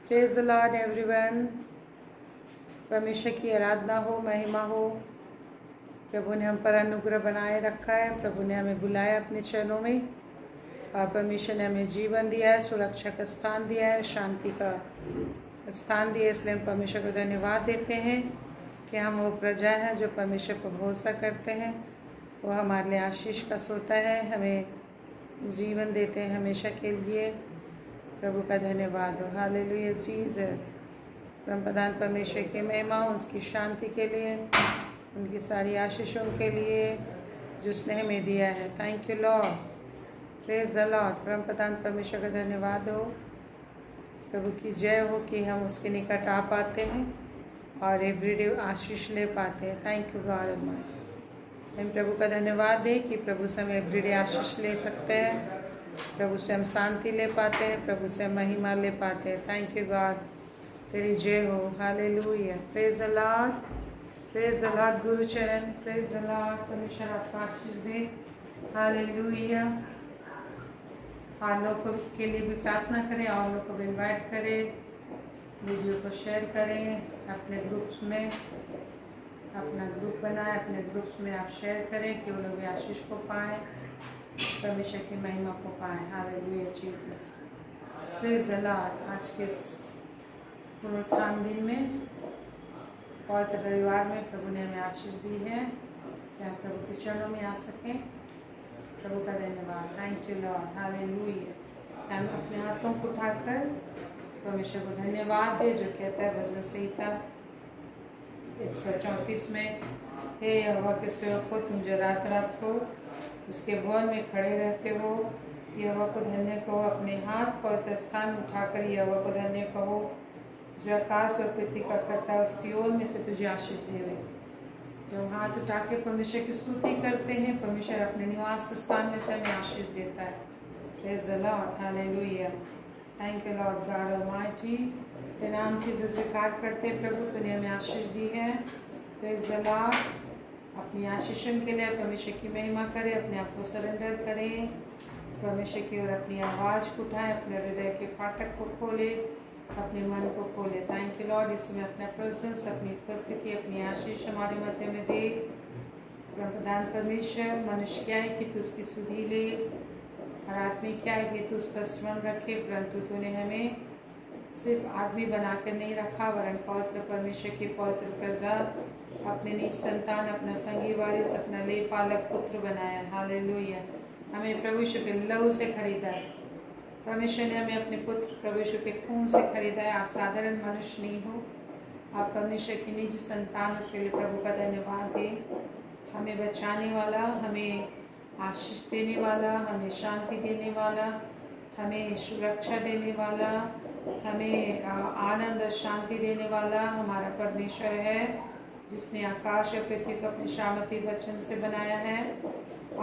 Praise the Lord everyone. परमेश्वर की आराधना हो, महिमा हो। प्रभु ने हम पर अनुग्रह बनाए रखा है। प्रभु ने हमें बुलाया अपने चरणों में और परमेश्वर ने हमें जीवन दिया है, सुरक्षा का स्थान दिया है, शांति का स्थान दिया है। इसलिए हम परमेश्वर को धन्यवाद देते हैं कि हम वो प्रजा हैं जो परमेश्वर पर भरोसा करते हैं। वो हमारे लिए आशीष का सोता है, हमें जीवन देते हैं हमेशा के लिए। प्रभु का धन्यवाद हो। Hallelujah Jesus. परमप्रधान परमेश्वर की महिमा हो, उसकी शांति के लिए, उनकी सारी आशीषों के लिए जो उसने हमें दिया है। Thank you Lord, praise the Lord. परमप्रधान परमेश्वर का धन्यवाद हो। प्रभु की जय हो कि हम उसके निकट आ पाते हैं और एवरीडे आशीष ले पाते हैं। Thank you God almighty. हम प्रभु का धन्यवाद दें कि प्रभु से हम एवरीडे आशीष ले सकते हैं, प्रभु से हम शांति ले पाते हैं, प्रभु से हम महिमा ले पाते हैं। थैंक यू गॉड, तेरी जय हो। Hallelujah, praise the Lord, praise the Lord. गुरु चरण, प्रेज द लॉर्ड। परमेश्वर आपको आशीष दे। हालेलुया। और लोगों के लिए भी प्रार्थना करें और लोगों को भी इन्वाइट करें, वीडियो को शेयर करें अपने ग्रुप्स में। अपना ग्रुप बनाएं, अपने ग्रुप्स में आप शेयर करें कि वो लोग भी आशीष को पाएँ, परमेश्वर की महिमा को पाएँ। Hallelujah Jesus, praise the Lord. आज के इस पुनरुत्थान दिन में, पवित्र रविवार में प्रभु ने हमें आशीष दी है कि हम प्रभु के चरणों में आ सकें। प्रभु का धन्यवाद। Thank you Lord. हालेलुया। हम अपने हाथों को उठाकर परमेश्वर को धन्यवाद दे, जो कहता है भजन संहिता 134 में, हे यहोवा के सेवक को, तुम जो रात रात को उसके भवन में खड़े रहते हो, यहोवा को धन्य कहो। अपने हाथ पवित्र स्थान में उठाकर यहोवा को धन्य कहो, जो आकाश और पृथ्वी का करता है, उस सियोन में से तुझे आशीष देवे। जब हाथ उठा के परमेश्वर की स्तुति करते हैं, परमेश्वर अपने निवास स्थान में से हमें आशीष देता है। Praise the Lord. Hallelujah. Thank you Lord God almighty. तेरे नाम की ज़िक्र करते हैं प्रभु, तूने हमें आशीष दी है। Praise the Lord. अपनी आशीषों के लिए परमेश्वर की महिमा करें, अपने आप को सरेंडर करें परमेश्वर की ओर, अपनी आवाज़ को उठाएं, अपने हृदय के फाटक को खोले, अपने मन को खोले। Thank you Lord. इसमें अपना प्रेजेंस, अपनी उपस्थिति, अपनी आशीष हमारे मध्य में दे। प्रधान परमेश्वर, मनुष्य क्या है कि तू उसकी सुधि ले, और आदमी क्या है कि तू उसका स्मरण रखे, परंतु तूने हमें सिर्फ आदमी बनाकर नहीं रखा, वरन पवित्र परमेश्वर की पवित्र प्रजा, अपने निज संतान, अपना संगी वारिस, अपना ले पालक पुत्र बनाया। हालेलुया। हमें प्रभु यीशु के लहू से खरीदा है। परमेश्वर ने हमें अपने पुत्र प्रभु यीशु के खून से खरीदा है। आप साधारण मनुष्य नहीं हो, आप परमेश्वर की निज संतान। उसके लिए प्रभु का धन्यवाद दें। हमें बचाने वाला, हमें आशीष देने वाला, हमें शांति देने वाला, हमें सुरक्षा देने वाला, हमें आनंद और शांति देने वाला हमारा परमेश्वर है, जिसने आकाश और पृथ्वी को अपने शामती वचन से बनाया है,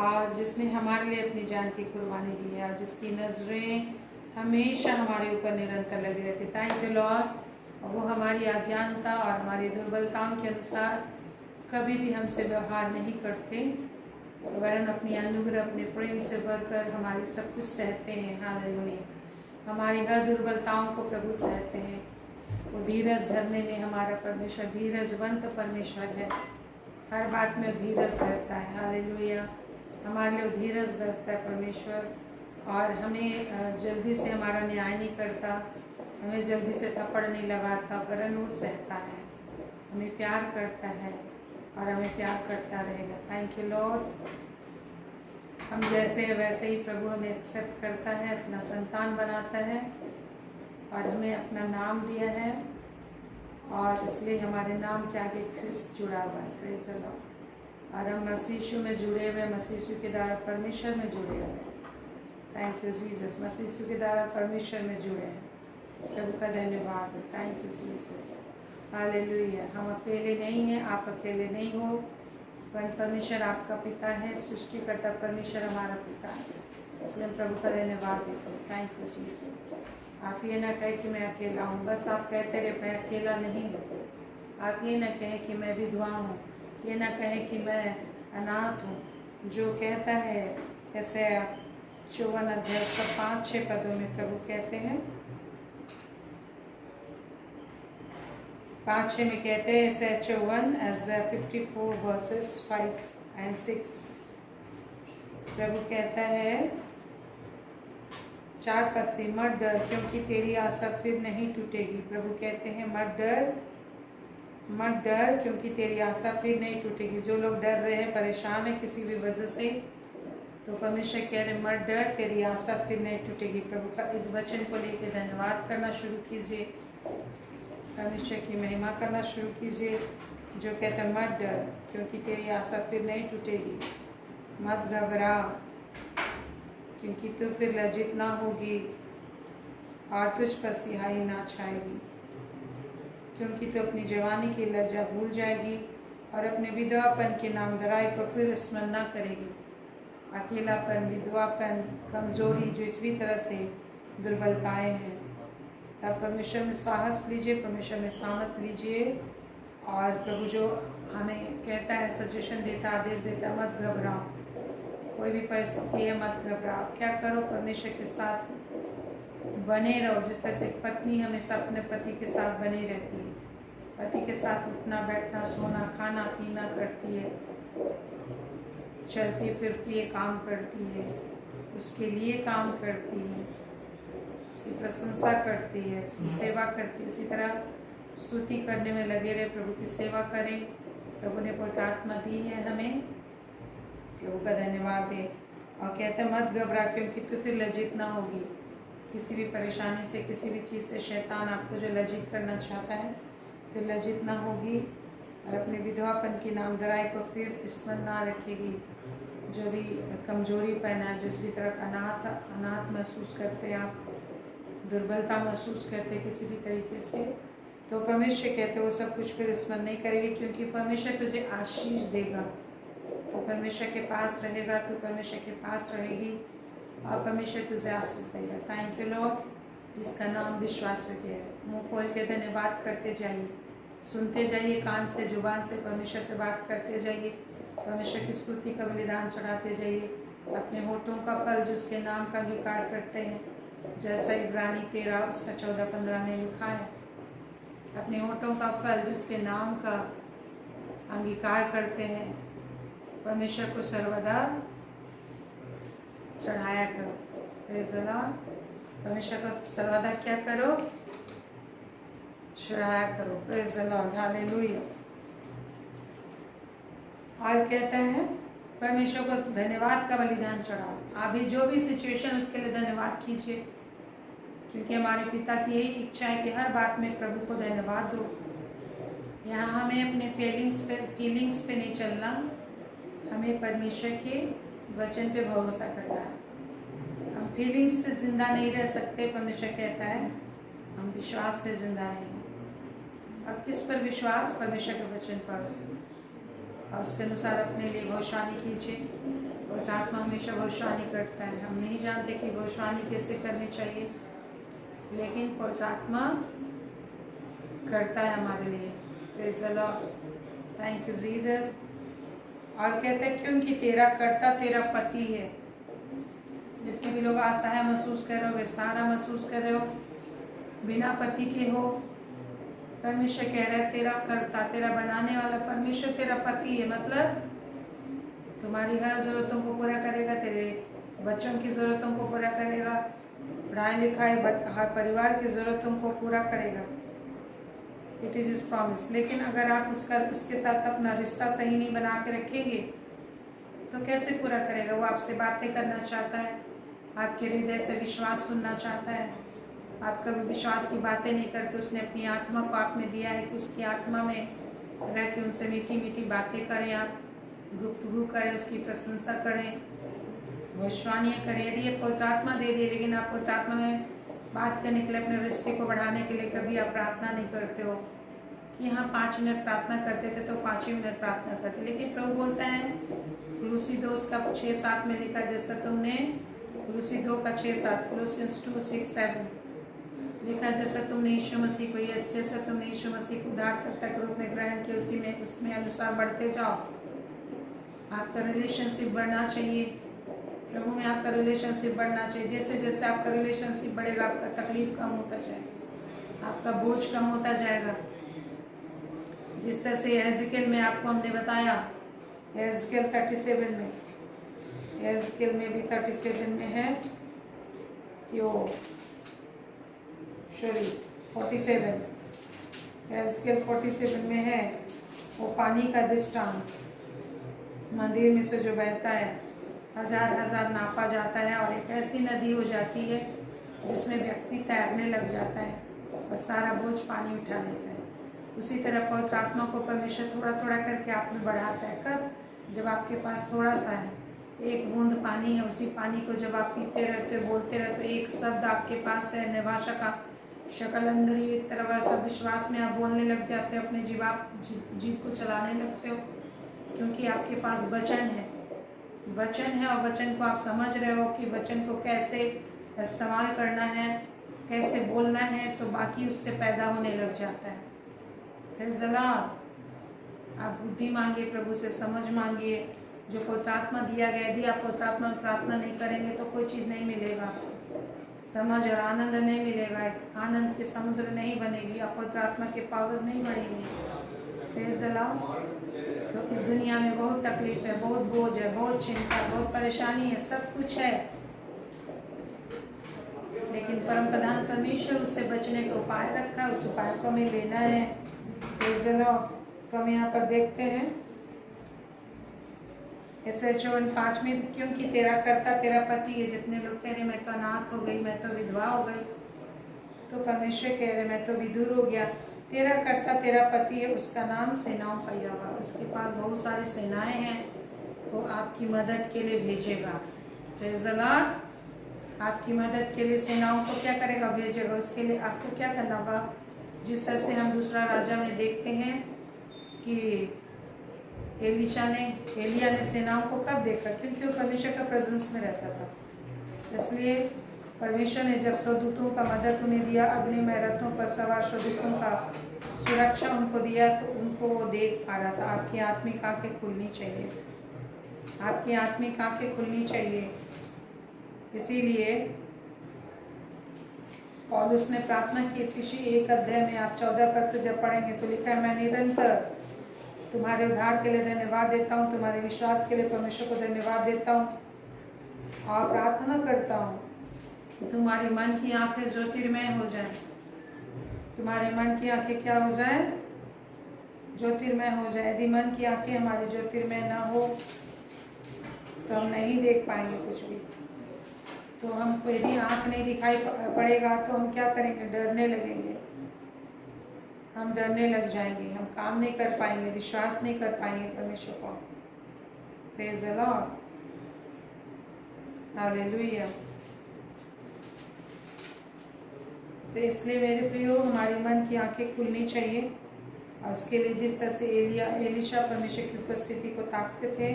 और जिसने हमारे लिए अपनी जान की कुर्बानी दी है, और जिसकी नजरें हमेशा हमारे ऊपर निरंतर लगी रहती। Thank you Lord. और वो हमारी अज्ञानता और हमारी दुर्बलताओं के अनुसार कभी भी हमसे व्यवहार नहीं करते, वरन अपनी अनुग्रह, अपने प्रेम से भरकर हमारी सब कुछ सहते हैं। हालेलुया। हमारी हर दुर्बलताओं को प्रभु सहते हैं। वो धीरज धरने में हमारा परमेश्वर धीरजवंत परमेश्वर है। हर बात में धीरज धरता है। हालेलुया। हमारे लिए धीरज धरता है परमेश्वर, और हमें जल्दी से हमारा न्याय नहीं करता, हमें जल्दी से थप्पड़ नहीं लगाता, वरन वो सहता है, हमें प्यार करता है और हमें प्यार करता रहेगा। Thank you Lord. हम जैसे हैं वैसे ही प्रभु हमें एक्सेप्ट करता है, अपना संतान बनाता है, और हमें अपना नाम दिया है, और इसलिए हमारे नाम के आगे ख्रिस्त जुड़ा हुआ है। Praise the Lord. और हम मसीह यीशु में जुड़े हुए, मसीह यीशु के द्वारा परमेश्वर में जुड़े हुए हैं। Thank you Jesus. मसीह यीशु के द्वारा परमेश्वर में जुड़े हैं। प्रभु का धन्यवाद। Thank you Jesus. हालेलुया। हम अकेले नहीं हैं, आप अकेले नहीं हो, परमेश्वर आपका पिता है, सृष्टिकर्ता परमेश्वर हमारा पिता है। इसलिए हम प्रभु का धन्यवाद देते हैं। Thank you Jesus. आप ये ना कहें कि मैं अकेला हूँ, बस आप कहते रहे मैं अकेला नहीं हूँ। आप ये ना कहें कि मैं विधवा हूँ, ये ना कहें कि मैं अनाथ हूँ। जो कहता है, ऐसे 54 अध्याय 5-6 पदों में प्रभु कहते हैं, 5-6 में कहते हैं Ezra 1 Ezra 54 verses 5 and 6। प्रभु कहता है 4 पद से, मत डर क्योंकि तेरी आशा फिर नहीं टूटेगी। प्रभु कहते हैं मत डर क्योंकि तेरी आशा फिर नहीं टूटेगी। जो लोग डर रहे हैं, परेशान है किसी भी वजह से, तो परमेश्वर कह रहे मत डर, तेरी आशा फिर नहीं टूटेगी। प्रभु का इस वचन को लेकर धन्यवाद करना शुरू कीजिए, परमेश्वर की महिमा करना शुरू कीजिए, जो कहते हैं मत डर क्योंकि तेरी आशा फिर नहीं टूटेगी। मत घबरा क्योंकि तू फिर लज्जित ना होगी और तुझ पर सिहाई ना छाएगी, क्योंकि तू अपनी जवानी की लज्जा भूल जाएगी और अपने विधवापन के नामधराई को फिर स्मरण ना करेगी। अकेलापन, विधवापन, कमजोरी, जो इस भी तरह से दुर्बलताएं हैं, तब परमेश्वर में साहस लीजिए, परमेश्वर में सामर्थ लीजिए। और प्रभु जो हमें कहता है, सजेशन देता, आदेश देता, मत घबराओ, कोई भी परिस्थिति है मत घबराओ। क्या करो, परमेश्वर के साथ बने रहो। जिस तरह से एक पत्नी हमेशा अपने पति के साथ बनी रहती है, पति के साथ उठना बैठना, सोना, खाना पीना करती है, चलती फिरती है, काम करती है, उसके लिए काम करती है, उसकी प्रशंसा करती है, उसकी सेवा करती है, उसी तरह स्तुति करने में लगे रहे, प्रभु की सेवा करें। प्रभु ने पवित्र आत्मा दी है हमें, प्रभु का धन्यवाद दे। और कहते हैं मत घबरा क्योंकि तू फिर लज्जित ना होगी। किसी भी परेशानी से, किसी भी चीज़ से शैतान आपको जो लज्जित करना चाहता है, फिर लज्जित ना होगी और अपने विधवापन की नामधराई को फिर स्मरण ना रखेगी। जो भी कमजोरी पहना है, जिस भी तरह का अनाथ महसूस करते आप, दुर्बलता महसूस करते किसी भी तरीके से, तो परमेश्वर कहते वो सब कुछ फिर स्मरण नहीं करेगी, क्योंकि परमेश्वर तुझे आशीष देगा। तो परमेश्वर के पास रहेगा, तो परमेश्वर के पास रहेगी और परमेश्वर तुझे आशीष देगा। थैंक यू लॉर्ड, जिसका नाम विश्वास हो गया है। मुँह खोल के धन्यवाद करते जाइए, सुनते जाइए, कान से, जुबान से परमेश्वर से बात करते जाइए, परमेश्वर की स्तुति का बलिदान चढ़ाते जाइए। अपने होठों का फल जो उसके नाम का अंगीकार करते हैं, जैसा इब्रानी 13 उसका 14-15 में लिखा है, अपने होठों का फल जो उसके नाम का अंगीकार करते हैं, परमेश्वर को सर्वदा चढ़ाया करो। Praise the Lord. परमेश्वर को सर्वदा क्या करो, चढ़ाया करो। Praise the Lord, hallelujah. और कहता है परमेश्वर को धन्यवाद का बलिदान चढ़ाओ। अभी जो भी सिचुएशन, उसके लिए धन्यवाद कीजिए, क्योंकि हमारे पिता की यही इच्छा है कि हर बात में प्रभु को धन्यवाद दो। यहाँ हमें अपने फीलिंग्स पे नहीं चलना, हमें परमेश्वर के वचन पे भरोसा करना है। हम फीलिंग्स से जिंदा नहीं रह सकते। परमेश्वर कहता है हम विश्वास से जिंदा रहेंगे। और किस पर विश्वास? परमेश्वर के वचन पर, और उसके अनुसार अपने लिए भविष्यवाणी कीजिए। पवित्र आत्मा हमेशा भविष्यवाणी करता है। हम नहीं जानते कि भविष्यवाणी कैसे करनी चाहिए, लेकिन पवित्र आत्मा करता है हमारे लिए। Praise the Lord, thank you Jesus. और कहते हैं क्योंकि तेरा कर्ता तेरा पति है। जितने भी लोग असहाय महसूस कर रहे हो, वे सारा महसूस कर रहे हो, बिना पति के हो, परमेश्वर कह रहा है तेरा कर्ता, तेरा बनाने वाला परमेश्वर तेरा पति है। मतलब तुम्हारी हर ज़रूरतों को पूरा करेगा, तेरे बच्चों की ज़रूरतों को पूरा करेगा, पढ़ाई लिखाई, हर परिवार की ज़रूरतों को पूरा करेगा। It is his promise. लेकिन अगर आप उसके साथ अपना रिश्ता सही नहीं बना के रखेंगे तो कैसे पूरा करेगा? वो आपसे बातें करना चाहता है, आपके हृदय से विश्वास सुनना चाहता है। आप कभी विश्वास की बातें नहीं करते। उसने अपनी आत्मा को आप में दिया है कि उसकी आत्मा में रह के उनसे मीठी मीठी बातें करें, आप गुफ्तगू करें, उसकी प्रशंसा करें, भविष्यवाणियाँ करें। यदि ये पवित्र आत्मा दे दिए, लेकिन आप पवित्र आत्मा में बात करने के लिए, अपने रिश्ते को बढ़ाने के लिए कभी आप प्रार्थना नहीं करते हो कि हाँ 5 मिनट प्रार्थना करते थे तो 5 ही मिनट प्रार्थना करते। लेकिन प्रभु बोलता है कुलुसी 2 उसका 6-7 में लिखा, जैसा तुमने कुलुसी 2 का 6-7, कोलोसियंस 2:6-7 लिखा, जैसा तुमने यीशु मसीह को, जैसा तुमने यीशु मसीह को उद्धारकर्ता के रूप में ग्रहण किया, उसी में उसमें अनुसार बढ़ते जाओ। आपका रिलेशनशिप बढ़ना चाहिए, प्रभु में आपका रिलेशनशिप बढ़ना चाहिए। जैसे जैसे आपका रिलेशनशिप बढ़ेगा, आपका तकलीफ कम होता जाएगा, आपका बोझ कम होता जाएगा। जिस तरह से एजकेल में आपको हमने बताया, एजकेल 37 में, एजकेल में भी 37 में है कि वो 47, एजकेल 47 में है वो पानी का दृष्टांत मंदिर में से जो बहता है, हजार हजार नापा जाता है और एक ऐसी नदी हो जाती है जिसमें व्यक्ति तैरने लग जाता है और सारा बोझ पानी उठा लेता है। उसी तरह पवित्र आत्मा को परमेश्वर थोड़ा थोड़ा करके आप में बढ़ाता है। कब? जब आपके पास थोड़ा सा है, एक बूंद पानी है, उसी पानी को जब आप पीते रहते हो, बोलते रहते हो, एक शब्द आपके पास है, निभाषा का शकलंदरी तरह विश्वास में आप बोलने लग जाते हो, अपने जीव को चलाने लगते हो, क्योंकि आपके पास वचन है, वचन है और वचन को आप समझ रहे हो कि वचन को कैसे इस्तेमाल करना है, कैसे बोलना है, तो बाकी उससे पैदा होने लग जाता है। फिर जला आप बुद्धि मांगिए, प्रभु से समझ मांगिए, जो पवित्रात्मा दिया गया। यदि आप पवित्रात्मा में प्रार्थना नहीं करेंगे तो कोई चीज़ नहीं मिलेगा, समझ और आनंद नहीं मिलेगा, एक आनंद के समुद्र नहीं बनेगी, आप पवित्रात्मा के पावर नहीं बढ़ेगी। फिर जलाओ तो इस दुनिया में बहुत तकलीफ है, बहुत बोझ है, बहुत चिंता, बहुत परेशानी है, सब कुछ है, लेकिन परम प्रधान परमेश्वर उससे बचने का उपाय रखा, उस उपाय को हमें लेना है। तो हम यहाँ पर देखते हैं ऐसे 54:5 में, क्योंकि तेरा कर्ता तेरा पति है। जितने लोग कह रहे मैं तो अनाथ हो गई, मैं तो विधवा हो गई, तो परमेश्वर कह रहे मैं तो विधुर हो गया। तेरा कर्ता तेरा पति है, उसका नाम सेनाओं का यहोवा, उसके पास बहुत सारी सेनाएं हैं, वो आपकी मदद के लिए भेजेगा। Praise the Lord. आपकी मदद के लिए सेनाओं को क्या करेगा? भेजेगा। उसके लिए आपको क्या करना होगा? जिस तरह से हम दूसरा राजा में देखते हैं कि एलिया ने सेनाओं को कब देखा? क्योंकि वो परमेश्वर का प्रेजेंस में रहता था। इसलिए परमेश्वर ने जब स्वर्गदूतों का मदद उन्हें दिया, अग्निमय रथों पर सवार स्वर्गदूतों का सुरक्षा उनको दिया, तो उनको वो देख पा रहा था। आपकी आत्मिक आंखें खुलनी चाहिए, आपकी आत्मिक आंखें खुलनी चाहिए। इसीलिए पौलुस ने प्रार्थना की, इफिसी 1 में आप 14 पद से जब पढ़ेंगे तो लिखा है, मैं निरंतर तुम्हारे उद्धार के लिए धन्यवाद देता हूँ, तुम्हारे विश्वास के लिए परमेश्वर को धन्यवाद देता हूँ और प्रार्थना करता हूँ कि तुम्हारे मन की आंखें ज्योतिर्मय हो जाएं। तुम्हारे मन की आंखें क्या हो जाए? ज्योतिर्मय हो जाए। यदि मन की आंखें हमारी ज्योतिर्मय ना हो तो हम नहीं देख पाएंगे कुछ भी। तो हमको यदि आंख नहीं दिखाई पड़ेगा तो हम क्या करेंगे? डरने लगेंगे, हम डरने लग जाएंगे, हम काम नहीं कर पाएंगे, विश्वास नहीं कर पाएंगे परमेश्वर को। Praise the Lord, hallelujah. तो इसलिए मेरे प्रियो, हमारी मन की आंखें खुलनी चाहिए और उसके लिए जिस तरह से एलिशा परमेश्वर की उपस्थिति को ताकते थे,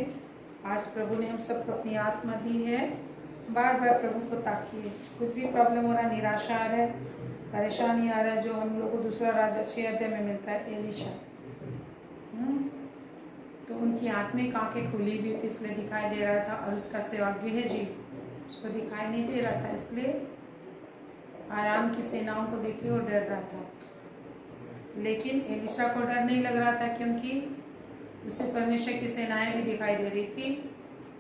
आज प्रभु ने हम सबको अपनी आत्मा दी है। बार बार प्रभु को ताकिए। कुछ भी प्रॉब्लम हो रहा है, निराशा आ रहा है, परेशानी आ रहा है, जो हम लोग को दूसरा राजा 6 में मिलता है, एलिशा, तो उनकी आत्मिक आंखें खुली भी थी, इसलिए दिखाई दे रहा था। और उसका सेवा गेहजी उसको दिखाई नहीं दे रहा था, इसलिए आराम की सेनाओं को देख के वो डर रहा था। लेकिन एलिशा को डर नहीं लग रहा था, क्योंकि उसे परमेश्वर की सेनाएं भी दिखाई दे रही थी,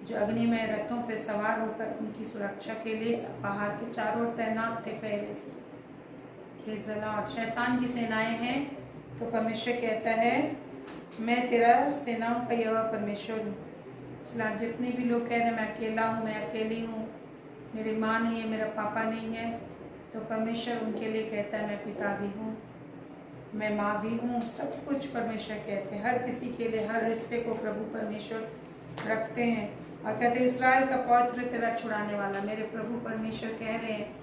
जो अग्निमय रथों पर सवार होकर उनकी सुरक्षा के लिए पहाड़ के चारों ओर तैनात थे पहले से। Praise the Lord. शैतान की सेनाएं हैं, तो परमेश्वर कहता है मैं तेरा सेनाओं का यहोवा परमेश्वर हूँ। इसलिए जितने भी लोग कह रहे हैं मैं अकेला हूँ, मैं अकेली हूँ, मेरी माँ नहीं है, मेरा पापा नहीं है, तो परमेश्वर उनके लिए कहता है मैं पिता भी हूँ, मैं माँ भी हूँ, सब कुछ परमेश्वर कहते हैं। हर किसी के लिए हर रिश्ते को प्रभु परमेश्वर रखते हैं और कहते हैं इस्राएल का पवित्र तेरा छुड़ाने वाला। मेरे प्रभु परमेश्वर कह रहे हैं,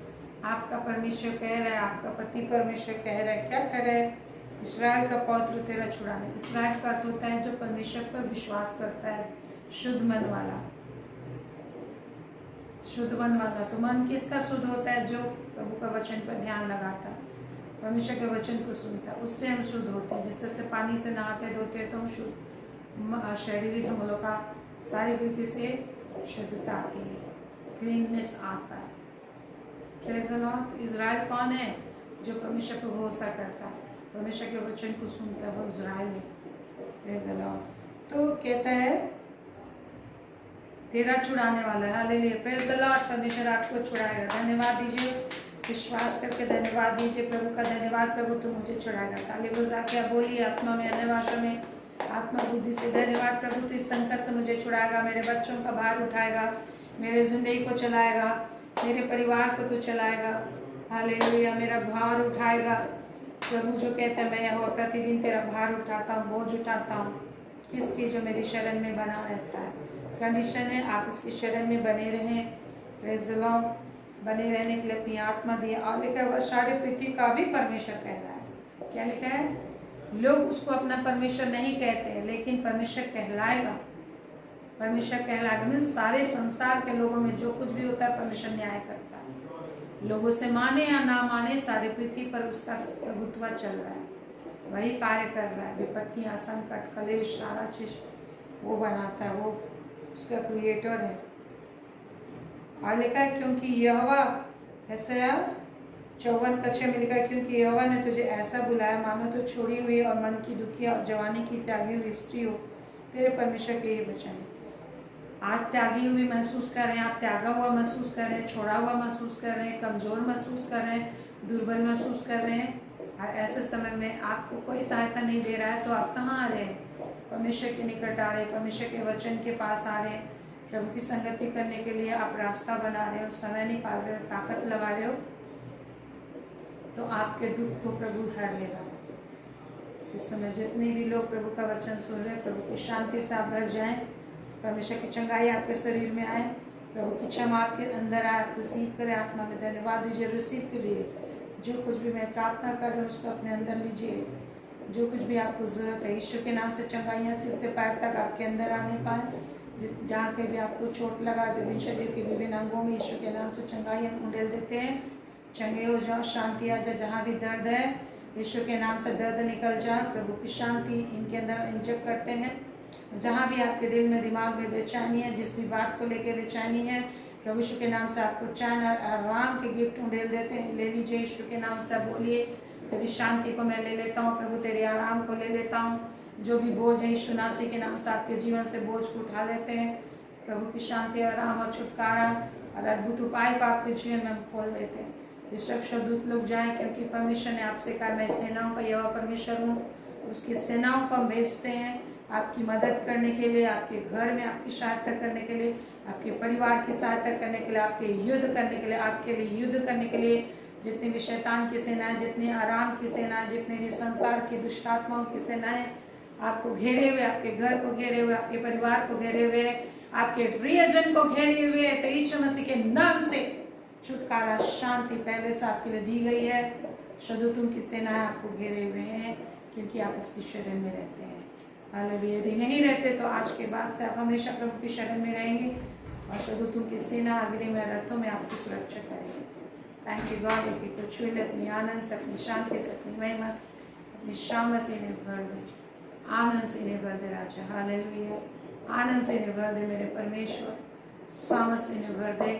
आपका परमेश्वर कह रहा है, आपका पति परमेश्वर कह रहा है, क्या कह रहा है? इस्राएल का पवित्र तेरा छुड़ाने। इस्राएल का अर्थ होता है जो परमेश्वर पर विश्वास करता है, शुद्ध मन वाला, शुद्ध मन वाला। तो मन किसका शुद्ध होता है? जो प्रभु का वचन पर ध्यान लगाता है, परमेश्वर के वचन को सुनता है, उससे हम शुद्ध होते हैं। जिस तरह से पानी से नहाते धोते हैं तो हम शुद्ध, शारीरिक हम लोग का सारी रीति से शुद्धता आती है, क्लीननेस आता है। Praise the Lord. इज़राइल कौन है? जो परमेश्वर पर भरोसा करता है। परमेश्वर के वचन को सुनता है वो इज़राइल है। Praise the Lord. तो कहता है तेरा छुड़ाने वाला है। Hallelujah, praise the Lord. परमेश्वर आपको छुड़ाएगा। धन्यवाद दीजिए, विश्वास करके धन्यवाद दीजिए। प्रभु का धन्यवाद, प्रभु तू मुझे छुड़ाएगा। ताली बजा के आप बोलिए आत्मा में, अन्य भाषा में, आत्मा बुद्धि से, धन्यवाद प्रभु तू इस संकट से मुझे छुड़ाएगा, मेरे बच्चों का भार उठाएगा, मेरे जिंदगी को चलाएगा, मेरे परिवार को तू चलाएगा। हालेलुया, मेरा भार उठाएगा। प्रभु जो कहता है मैं यहोवा प्रतिदिन तेरा भार उठाता हूँ, बोझ उठाता हूँ। किसकी? जो मेरी शरण में बना रहता है। कंडीशन है आप इसकी शरण में बने रहें। Praise the Lord. बने रहने के लिए अपनी आत्मा दिए। और लिखा है वह सारी पृथ्वी का भी परमेश्वर कह रहा है। क्या लिखा है? लोग उसको अपना परमेश्वर नहीं कहते हैं, लेकिन परमेश्वर कहलाएगा। परमेश्वर कहलाएगा मीन्स सारे संसार के लोगों में जो कुछ भी होता है परमेश्वर न्याय करता है। लोगों से माने या ना माने, सारी पृथ्वी पर उसका प्रभुत्व चल रहा है, वही कार्य कर रहा है। विपत्तियां, संकट, कलेश, सारा चीज वो बनाता है, वो उसका क्रिएटर है। और लिखा है क्योंकि यहोवा, ऐसा 54 में लिखा है क्योंकि यहोवा ने तुझे ऐसा बुलाया मानो तो छोड़ी हुई और मन की दुखी और जवानी की त्यागी हुई स्त्री हो। तेरे परमेश्वर के ये वचन है। आप त्यागी हुई महसूस कर रहे हैं, आप त्यागा हुआ महसूस कर रहे हैं, छोड़ा हुआ महसूस कर रहे हैं, कमजोर महसूस कर रहे हैं, दुर्बल महसूस कर रहे हैं, और ऐसे समय में आपको कोई सहायता नहीं दे रहा है, तो आप कहाँ आ रहे हैं? परमेश्वर के निकट आ रहे हैं, परमेश्वर के वचन के पास आ रहे हैं। प्रभु की संगति करने के लिए आप रास्ता बना रहे हो, समय निकाल रहे हो, ताकत लगा रहे हो, तो आपके दुख को प्रभु हर लेगा। इस समय जितने भी लोग प्रभु का वचन सुन रहे हैं, प्रभु की शांति से आप भर जाएं। परमेश्वर की चंगाई आपके शरीर में आए, प्रभु की क्षमा आपके अंदर आए, आप रिसीव करें। आत्मा में धन्यवाद दीजिए, रिसीव करिए। जो कुछ भी मैं प्रार्थना कर रही हूँ उसको अपने अंदर लीजिए। जो कुछ भी आपको जरूरत है, ईश्वर के नाम से चंगाइयाँ सिर से पैर तक आपके अंदर आने पाए। जहाँ कहीं भी आपको चोट लगा, विभिन्न शरीर के विभिन्न अंगों में ईश्वर के नाम से चंगाई हम उंडेल देते हैं। चंगे हो जाओ, शांति आ जाए। जहाँ भी दर्द है, ईश्वर के नाम से दर्द निकल जाए। प्रभु की शांति इनके अंदर इंजेक्ट करते हैं। जहाँ भी आपके दिल में, दिमाग में बेचैनी है, जिस भी बात को लेकर बेचैनी है, प्रभु यीशु के नाम से आपको चैन और आराम के गिफ्ट उंडेल देते हैं। ले लीजिए, यीशु के नाम से बोलिए तेरी शांति को मैं ले लेता हूँ, प्रभु तेरे आराम को ले लेता हूँ। जो भी बोझ है, यीशु नासी के नाम से आपके जीवन से बोझ को उठा लेते हैं। प्रभु की शांति, आराम और छुटकारा और अद्भुत उपाय को आपके जीवन में हम खोल देते हैं। विश्वक्षर दूत लोग जाएं, क्योंकि परमेश्वर ने आपसे कहा मैं सेनाओं का यहोवा परमेश्वर हूँ। उसकी सेनाओं को हम भेजते हैं आपकी मदद करने के लिए, आपके घर में आपकी सहायता करने के लिए, आपके परिवार की सहायता करने के लिए, आपके युद्ध करने के लिए, आपके लिए युद्ध करने के लिए। जितने भी शैतान की सेनाएं, जितने आराम की सेनाएं, जितने भी संसार की दुष्ट आत्माओं की सेनाएं आपको घेरे हुए, आपके घर को घेरे हुए, आपके परिवार को घेरे हुए, आपके प्रियजन को घेरे हुए, तो यीशु मसीह के नाम से छुटकारा, शांति पहले से आपके लिए दी गई है। शदूतों की सेनाएं आपको घेरे हुए हैं, क्योंकि आप उसकी शरण में रहते हैं। हालेलुया। यदि नहीं रहते तो आज के बाद से आप हमेशा प्रभु की शरण में रहेंगे, और शदूतों की सेना अग्नि में रथों में आपकी सुरक्षा करेंगे। Thank you God. एक को छू ले अपनी आनंद से, अपनी शांति से, अपनी महिमा से, अपनी शाम से इन्हें भर दे, आनंद से इन्हें भर दे राजा। हालेलुया। आनंद से इन्हें भर दे मेरे परमेश्वर, सामस से इन्हें भर दे।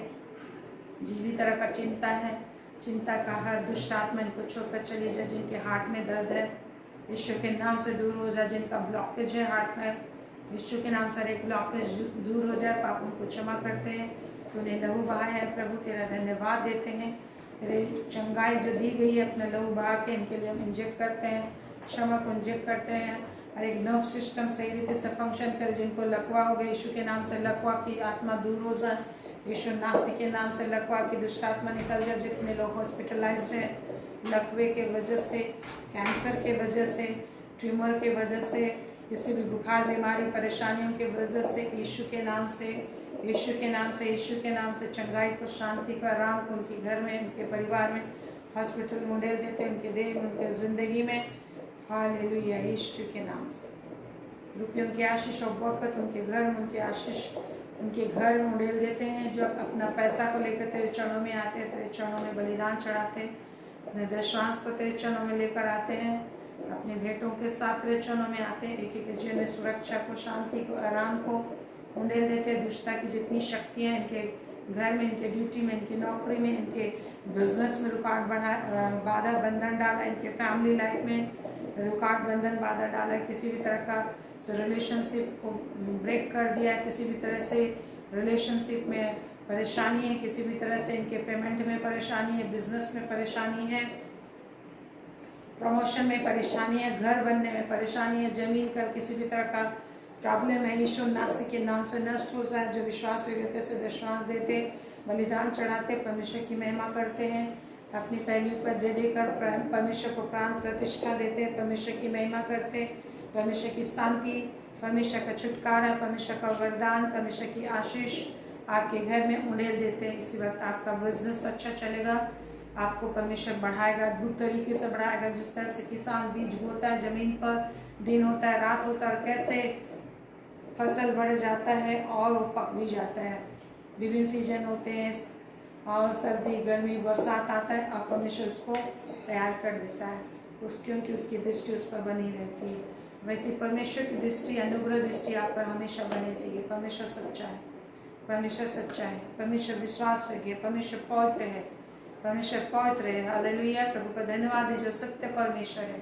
जिस भी तरह का चिंता है, चिंता का हर दुष्ट आत्मा इनको छोड़कर चली जाए। जिनके हार्ट में दर्द है, यीशु के नाम से दूर हो जाए। जिनका ब्लॉकेज है हार्ट में, यीशु के नाम से एक ब्लॉकेज दूर हो जाए। पापों को क्षमा करते हैं, तूने लहू बहाया है प्रभु, तेरा धन्यवाद देते हैं। तेरे चंगाई जो दी गई है, अपना लहू बहा के इनके लिए हम इंजेक्ट करते हैं, क्षमा को इंजेक्ट करते हैं। और एक नर्व सिस्टम सही रीति से फंक्शन करे। जिनको लकवा हो गया, यीशु के नाम से लकवा की आत्मा दूर हो जाए। यीशु नासी के नाम से लकवा की दुष्ट आत्मा निकल जाए। जितने लोग हॉस्पिटलाइज्ड हैं लकवे के वजह से, कैंसर के वजह से, ट्यूमर के वजह से, किसी भी बुखार, बीमारी, परेशानियों के वजह से, यीशु के नाम से, यीशु के नाम से, यीशु के नाम से चंगाई को, शांति को, आराम को उनके घर में, उनके परिवार में, हॉस्पिटल में उंडेल देते हैं, उनके देह में, उनके ज़िंदगी में। हालेलुया। यीशु के नाम से रुपयों की आशीष और बरकत उनके घर में, उनकी आशीष उनके घर में उंडेल देते हैं। जो अपना पैसा को लेकर तेरे चरणों में आते हैं, तेरे चरणों में बलिदान चढ़ाते हैं, अपने दशवांश को तेरे चरणों में लेकर आते हैं, अपने भेंटों के साथ तेरे चरणों में आते हैं। एक एक जीवन में सुरक्षा को, शांति को, आराम को उंडेल देते हैं। दुष्टता की जितनी शक्तियाँ इनके घर में, इनके ड्यूटी में, इनकी नौकरी में, इनके बिजनेस में रुकावट बाधा बंधन डाला, इनके फैमिली लाइफ में रुकावट बंधन बाधा डाला, किसी भी तरह का रिलेशनशिप को ब्रेक कर दिया, किसी भी तरह से रिलेशनशिप में परेशानी है, किसी भी तरह से इनके पेमेंट में परेशानी है, बिजनेस में परेशानी है, प्रमोशन में परेशानी है, घर बनने में परेशानी है, जमीन का किसी भी तरह का प्रॉब्लम है, यीशु नासी के नाम से नष्ट हो जाए। जो विश्वास योग्यता से विश्वास देते, बलिदान चढ़ाते, परमेश्वर की महिमा करते हैं, अपनी पहली पर दे देकर परमेश्वर को प्राण प्रतिष्ठा देते, परमेश्वर की महिमा करते, परमेश्वर की शांति, परमेश्वर का छुटकारा, परमेश्वर का वरदान, परमेश्वर की आशीष आपके घर में उड़ेल देते हैं। इसी वक्त आपका बिजनेस अच्छा चलेगा, आपको परमेश्वर बढ़ाएगा, अद्भुत तरीके से बढ़ाएगा। जिस तरह से किसान बीज बोता है, जमीन पर दिन होता है, रात होता है, और कैसे फसल बढ़ जाता है और वो पक भी जाता है। विभिन्न सीजन होते हैं और सर्दी, गर्मी, बरसात आता है और परमेश्वर उसको तैयार कर देता है, क्योंकि उसकी दृष्टि उस पर बनी रहती है। वैसे परमेश्वर की दृष्टि, अनुग्रह दृष्टि आप पर हमेशा बनी रहेगी। परमेश्वर सच्चा है, परमेश्वर सच्चा है, परमेश्वर विश्वास रखिए, परमेश्वर पवित्र है, परमेश्वर पवित्र है। हालेलुया। प्रभु का धन्यवाद है जो सत्य परमेश्वर है,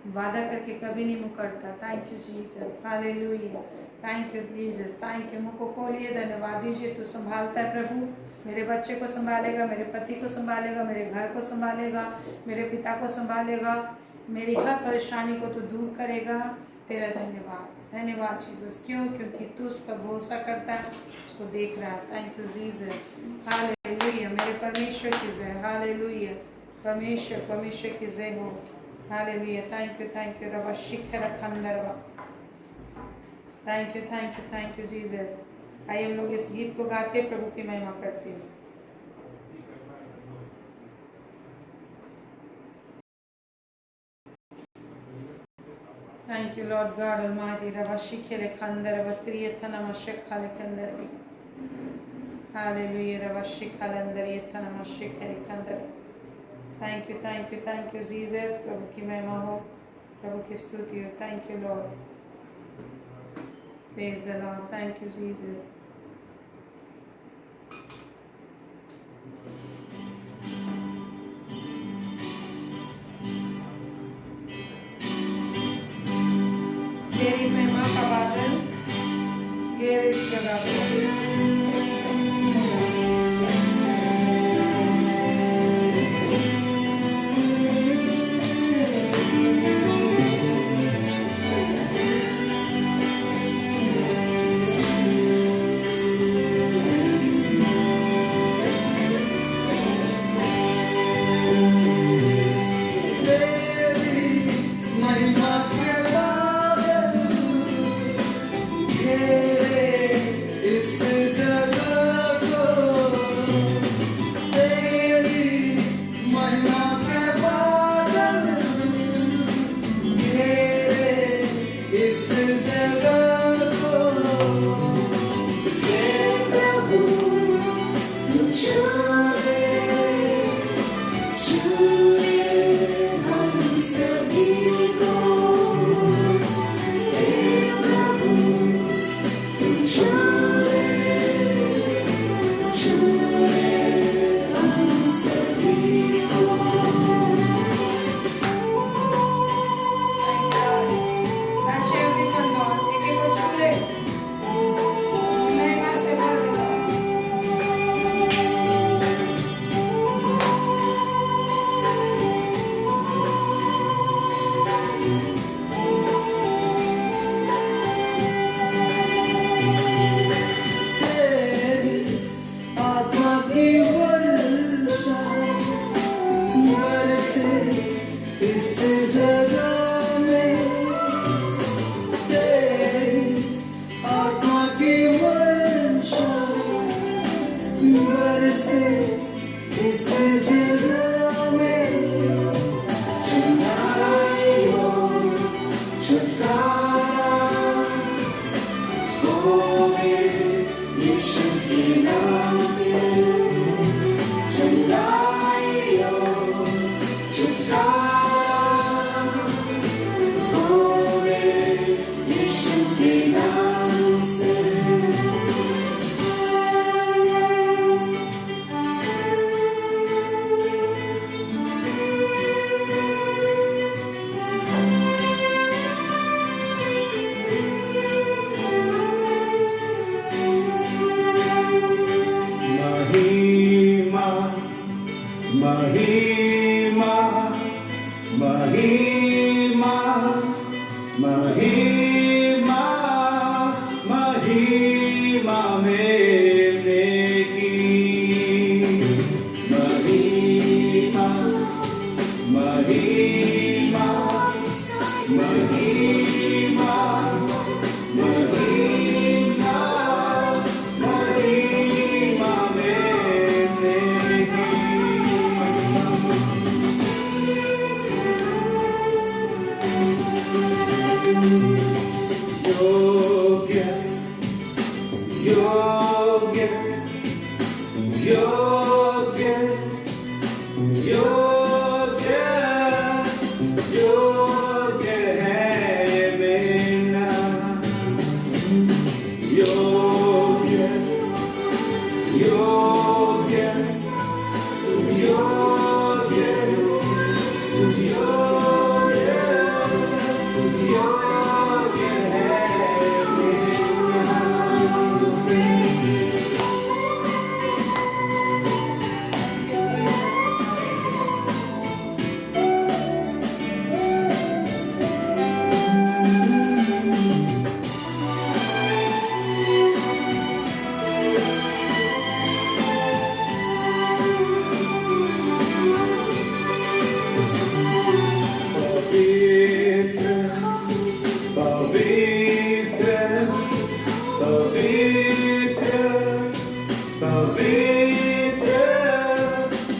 वादा करके कभी नहीं मुकरता। Thank you Jesus, hallelujah, thank you Jesus, thank you. मुँह को खोलिए, धन्यवाद दीजिए। तू संभालता है प्रभु, मेरे बच्चे को संभालेगा, मेरे पति को संभालेगा, मेरे घर को संभालेगा, मेरे पिता को संभालेगा, मेरी हर परेशानी को तू दूर करेगा। तेरा धन्यवाद, धन्यवाद जीसस। क्यों? क्योंकि तू उस पर भरोसा करता है, उसको देख रहा है। Thank you Jesus, hallelujah. मेरे परमेश्वर की जय, हालेलुया। परमेश्वर, परमेश्वर की जय हो, हालेलुया। थैंक यू रबा शिखर खंडरवा। Thank you Jesus. आइए हम लोग इस गीत को गाते, प्रभु की महिमा करते हैं। Thank you, Lord God Almighty. Ravashikere khandar vatriyatha namashikale khandar. Hallelujah. Ravashikalandar yatha namashikere khandar. Thank you, Jesus. प्रभु की महिमा हो, प्रभु की स्तुति हो। Thank you, Lord. Praise the Lord. Thank you, Jesus. तेरी महिमा का बादल घेर इस जगह को। महिमा महिमा महिमा मैंने की। योग्य योग्य योग्य योग्य योग्य है मेरा योग्य योग्य योग्य योग्य है मेरा। पवित्र पवित्र पवित्र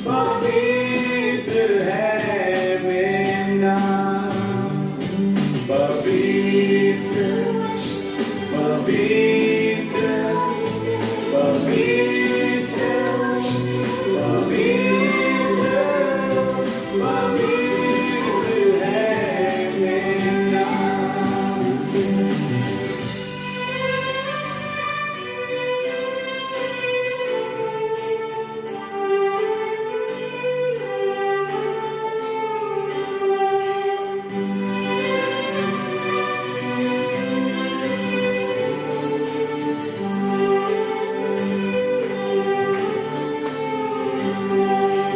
पवित्र है मेरा पवित्र पवित्र पवित्र पवित्र पवित्र है मेरा।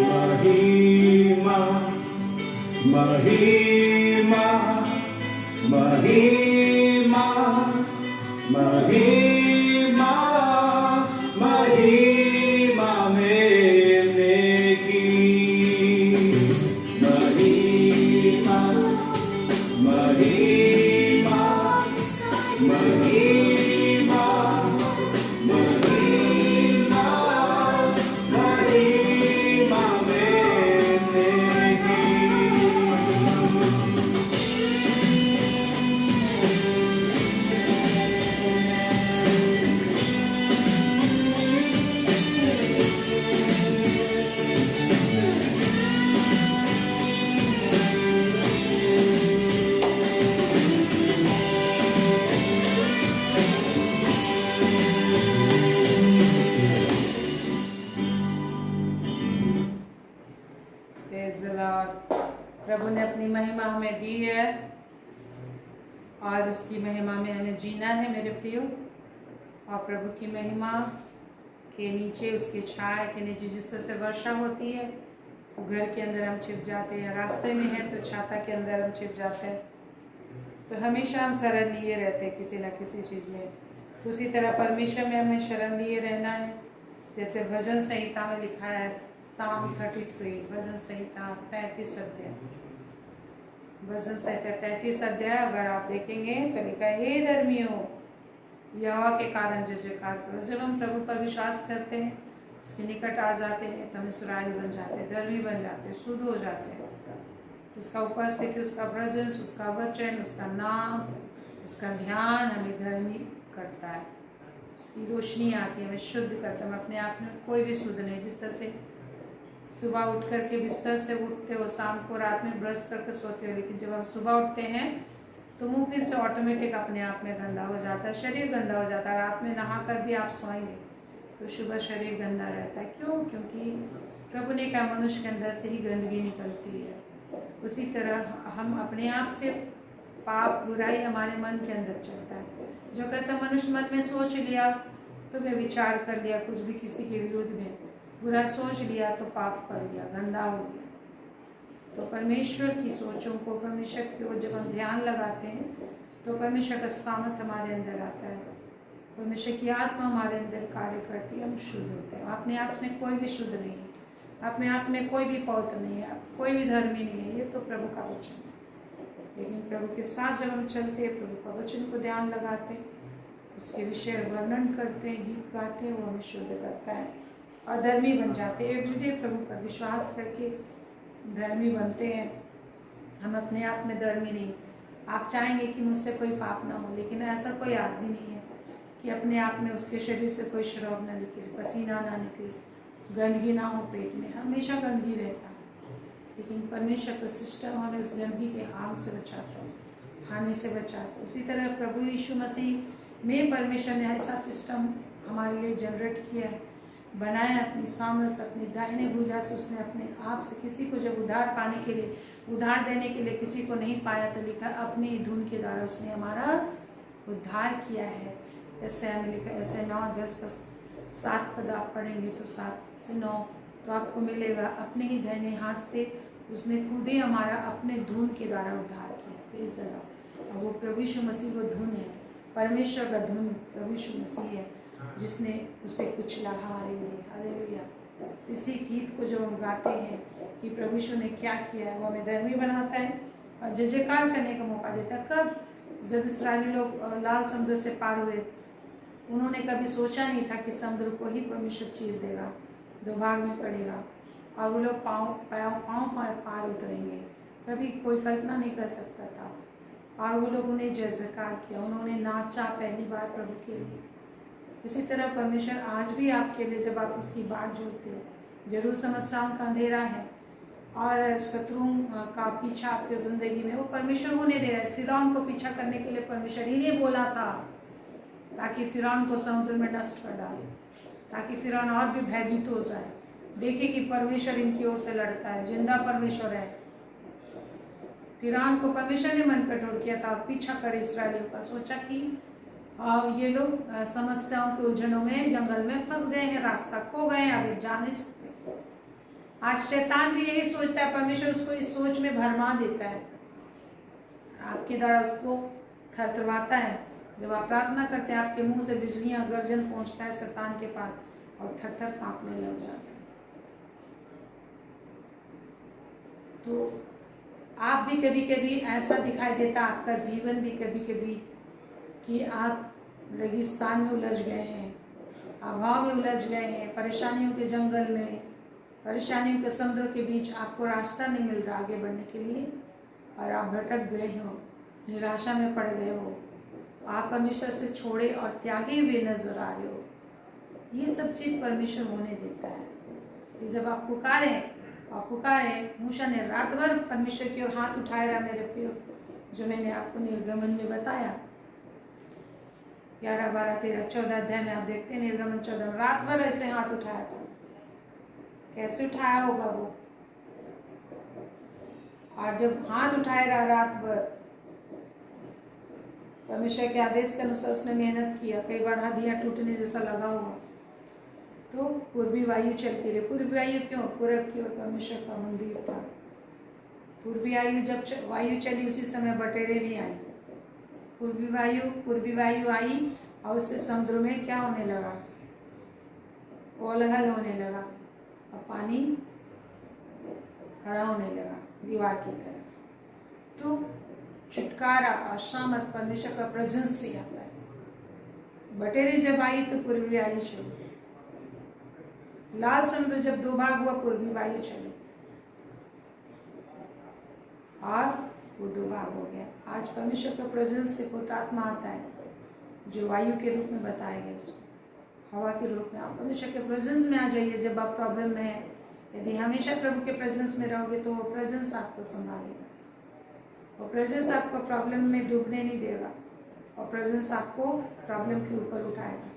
महिमा महिमा महिमा महिमा महिमा मैंने की। महिमा महिमा महिमा महिमा महिमा मैंने की। Praise the Lord। प्रभु ने अपनी महिमा हमें दी है और उसकी महिमा में हमें जीना है मेरे प्रियो। और प्रभु की महिमा के नीचे, उसकी छाया के नीचे जिस तरह से वर्षा होती है, वो घर के अंदर हम छिप जाते हैं, रास्ते में है तो छाता के अंदर हम छिप जाते हैं, तो हमेशा हम शरण लिए रहते हैं किसी न किसी चीज़ में। तो उसी तरह परमेश्वर में हमें शरण लिए रहना है। जैसे भजन संहिता में लिखा है, Psalm 33, भजन संहिता 33 अध्याय, भजन संहिता 33 अध्याय अगर आप देखेंगे तो लिखा है, हे धर्मियों यहोवा के कारण जय जयकार करो। जब हम प्रभु पर विश्वास करते हैं, उसके निकट आ जाते हैं, तो हम इसराइली बन जाते हैं, धर्मी बन जाते हैं, शुद्ध हो जाते हैं। उसका उपस्थिति, उसका प्रेजेंस, उसका वचन, उसका नाम, उसका ध्यान हमें धर्मी करता है। उसकी रोशनी आती है, हमें शुद्ध करता है। हम अपने आप में कोई भी शुद्ध नहीं। जिस तरह से सुबह उठ करके बिस्तर से उठते हो, शाम को रात में ब्रश करके सोते हो, लेकिन जब हम सुबह उठते हैं तो मुंह फिर से ऑटोमेटिक अपने आप में गंदा हो जाता है, शरीर गंदा हो जाता है। रात में नहा कर भी आप सोएंगे तो सुबह शरीर गंदा रहता है। क्यों? क्योंकि प्रभु ने कहा मनुष्य के अंदर से ही गंदगी निकलती है। उसी तरह हम अपने आप से, पाप बुराई हमारे मन के अंदर चलता है। जो कहता मनुष्य मन में सोच लिया तो मैं विचार कर लिया, कुछ भी किसी के विरुद्ध में बुरा सोच लिया तो पाप कर लिया, गंदा हो गया। तो परमेश्वर की सोचों को, परमेश्वर की ओर जब हम ध्यान लगाते हैं तो परमेश्वर का सामर्थ हमारे अंदर आता है, परमेश्वर की आत्मा हमारे अंदर कार्य करती है, हम शुद्ध होते हैं। अपने आप में कोई भी शुद्ध नहीं है, अपने आप में कोई भी पवित्र नहीं है, कोई भी धर्मी नहीं है। ये तो प्रभु का वचन है। लेकिन प्रभु के साथ जब हम चलते हैं, प्रभु का वचन को ध्यान लगाते, उसके विषय वर्णन करते हैं, गीत गाते हैं, वो हमें शुद्ध करता है और धर्मी बन जाते हैं। एवरीडे प्रभु पर विश्वास करके धर्मी बनते हैं। हम अपने आप में धर्मी नहीं। आप चाहेंगे कि मुझसे कोई पाप ना हो, लेकिन ऐसा कोई आदमी नहीं है कि अपने आप में उसके शरीर से कोई शराब ना निकले, पसीना ना निकले, गंदगी ना हो पेट में। हमेशा गंदगी रहता है, लेकिन परमेश्वर का सिस्टम हमें उस गंदगी के हाल से बचाता है, खाने से बचाता है। उसी तरह प्रभु यीशु मसीह में परमेश्वर ने ऐसा सिस्टम हमारे लिए जनरेट किया है, बनाया अपनी सामर्थ, अपनी दाहिने भुजा से। उसने अपने आप से किसी को जब उद्धार पाने के लिए, उद्धार देने के लिए किसी को नहीं पाया, तो लिखा अपनी धुन के द्वारा उसने हमारा उद्धार किया है। ऐसे हमें लिखा, ऐसे 9-10 का 7 पद आप पढ़ेंगे तो 7 से 9 तो आपको मिलेगा। अपने ही दाहिने हाथ से उसने खुद ही हमारा अपने धुन के द्वारा उद्धार किया। Praise the Lord. और वो प्रभु यीशु मसीह वो धुन है, परमेश्वर का धुन प्रभु यीशु मसीह है, जिसने उसे कुचला हमारे लिए। हालेलुया। इसी गीत को जब हम गाते हैं कि प्रभु यीशु ने क्या किया है, वो हमें धर्मी बनाता है और जय जयकार करने का मौका देता है। कब? जब इस्राएली लोग लाल समुद्र से पार हुए, उन्होंने कभी सोचा नहीं था कि समुद्र को ही परमेश्वर चीर देगा, 2 भाग में पड़ेगा और वो लोग पाँव पार उतरेंगे। कभी कोई कल्पना नहीं कर सकता था। और वो लोगों ने जय जयकार किया, उन्होंने नाचा पहली बार प्रभु के लिए। इसी तरह परमेश्वर आज भी आपके लिए, जब आप उसकी बात जोड़ते हो, जरूर समस्याओं का अंधेरा है और शत्रुओं का पीछा आपके ज़िंदगी में, वो परमेश्वर होने दे रहा है। फिरौन को पीछा करने के लिए परमेश्वर ही ने बोला था, ताकि फिरौन को समुद्र में नष्ट कर डाले, ताकि फिरौन और भी भयभीत हो जाए, देखे कि परमेश्वर इनकी ओर से लड़ता है, जिंदा परमेश्वर है। फिरौन को परमेश्वर ने मन कठोर किया था, पीछा कर इस्राएलियों का। सोचा कि ये लोग समस्याओं के उलझनों में जंगल में फंस गए हैं, रास्ता खो गए, अब जा नहीं सकते। आज शैतान भी यही सोचता है, परमेश्वर उसको इस सोच में भरमा देता है, आपके द्वारा उसको थरथरवाता है। जब आप प्रार्थना करते हैं, आपके मुंह से बिजलियां गर्जन पहुंचता है शैतान के पास और थर-थर कांपने लग जाता है। तो आप भी कभी कभी ऐसा दिखाई देता, आपका जीवन भी कभी कभी, कि आप रेगिस्तान में उलझ गए हैं, अभाव में उलझ गए हैं, परेशानियों के जंगल में, परेशानियों के समुद्र के बीच आपको रास्ता नहीं मिल रहा आगे बढ़ने के लिए और आप भटक गए हो, निराशा में पड़ गए हो, आप परमेश्वर से छोड़े और त्यागे हुए नजर आ रहे हो। ये सब चीज़ परमेश्वर होने देता है कि जब आप पुकारें, मूसा ने रात भर परमेश्वर की ओर हाथ उठाया रहा। मेरे प्रियो, जो मैंने आपको निर्गमन में बताया 11, 12, 13, 14 अध्याय में आप देखते हैं, निर्गमन 14 में रात भर ऐसे हाथ उठाया था। कैसे उठाया होगा वो? और जब हाथ उठाया रहा रात भर, परमेश्वर के आदेश के अनुसार उसने मेहनत किया, कई बार हड्डियां टूटने जैसा लगा हुआ, तो पूर्वी वायु चलती रही। पूर्वी वायु क्यों? पूरब की ओर परमेश्वर का मंदिर था। पूर्वी वायु चली, उसी समय बटेरे भी आई। पूर्वी वायु आई और उससे समुद्र में क्या होने लगा? कोलाहल होने लगा और पानी खड़ा होने लगा दीवार की तरह। तो छुटकारा और शामत परमेश्वर का प्रेजेंस से आता है। बटेरे जब आई तो पूर्वी वायु चली, लाल समुद्र जब 2 भाग हुआ, पूर्वी वायु चली और वो 2 भाग हो गया। आज परमेश्वर का प्रेजेंस से पुत्र आत्मा आता है, जो वायु के रूप में बताया गया, उसको हवा के रूप में। आप परमेश्वर के प्रेजेंस में आ जाइए जब आप प्रॉब्लम में है। यदि हमेशा प्रभु के प्रेजेंस में रहोगे तो वो प्रेजेंस आपको संभालेगा, वो प्रेजेंस आपको प्रॉब्लम में डूबने नहीं देगा, और प्रेजेंस आपको प्रॉब्लम के ऊपर उठाएगा,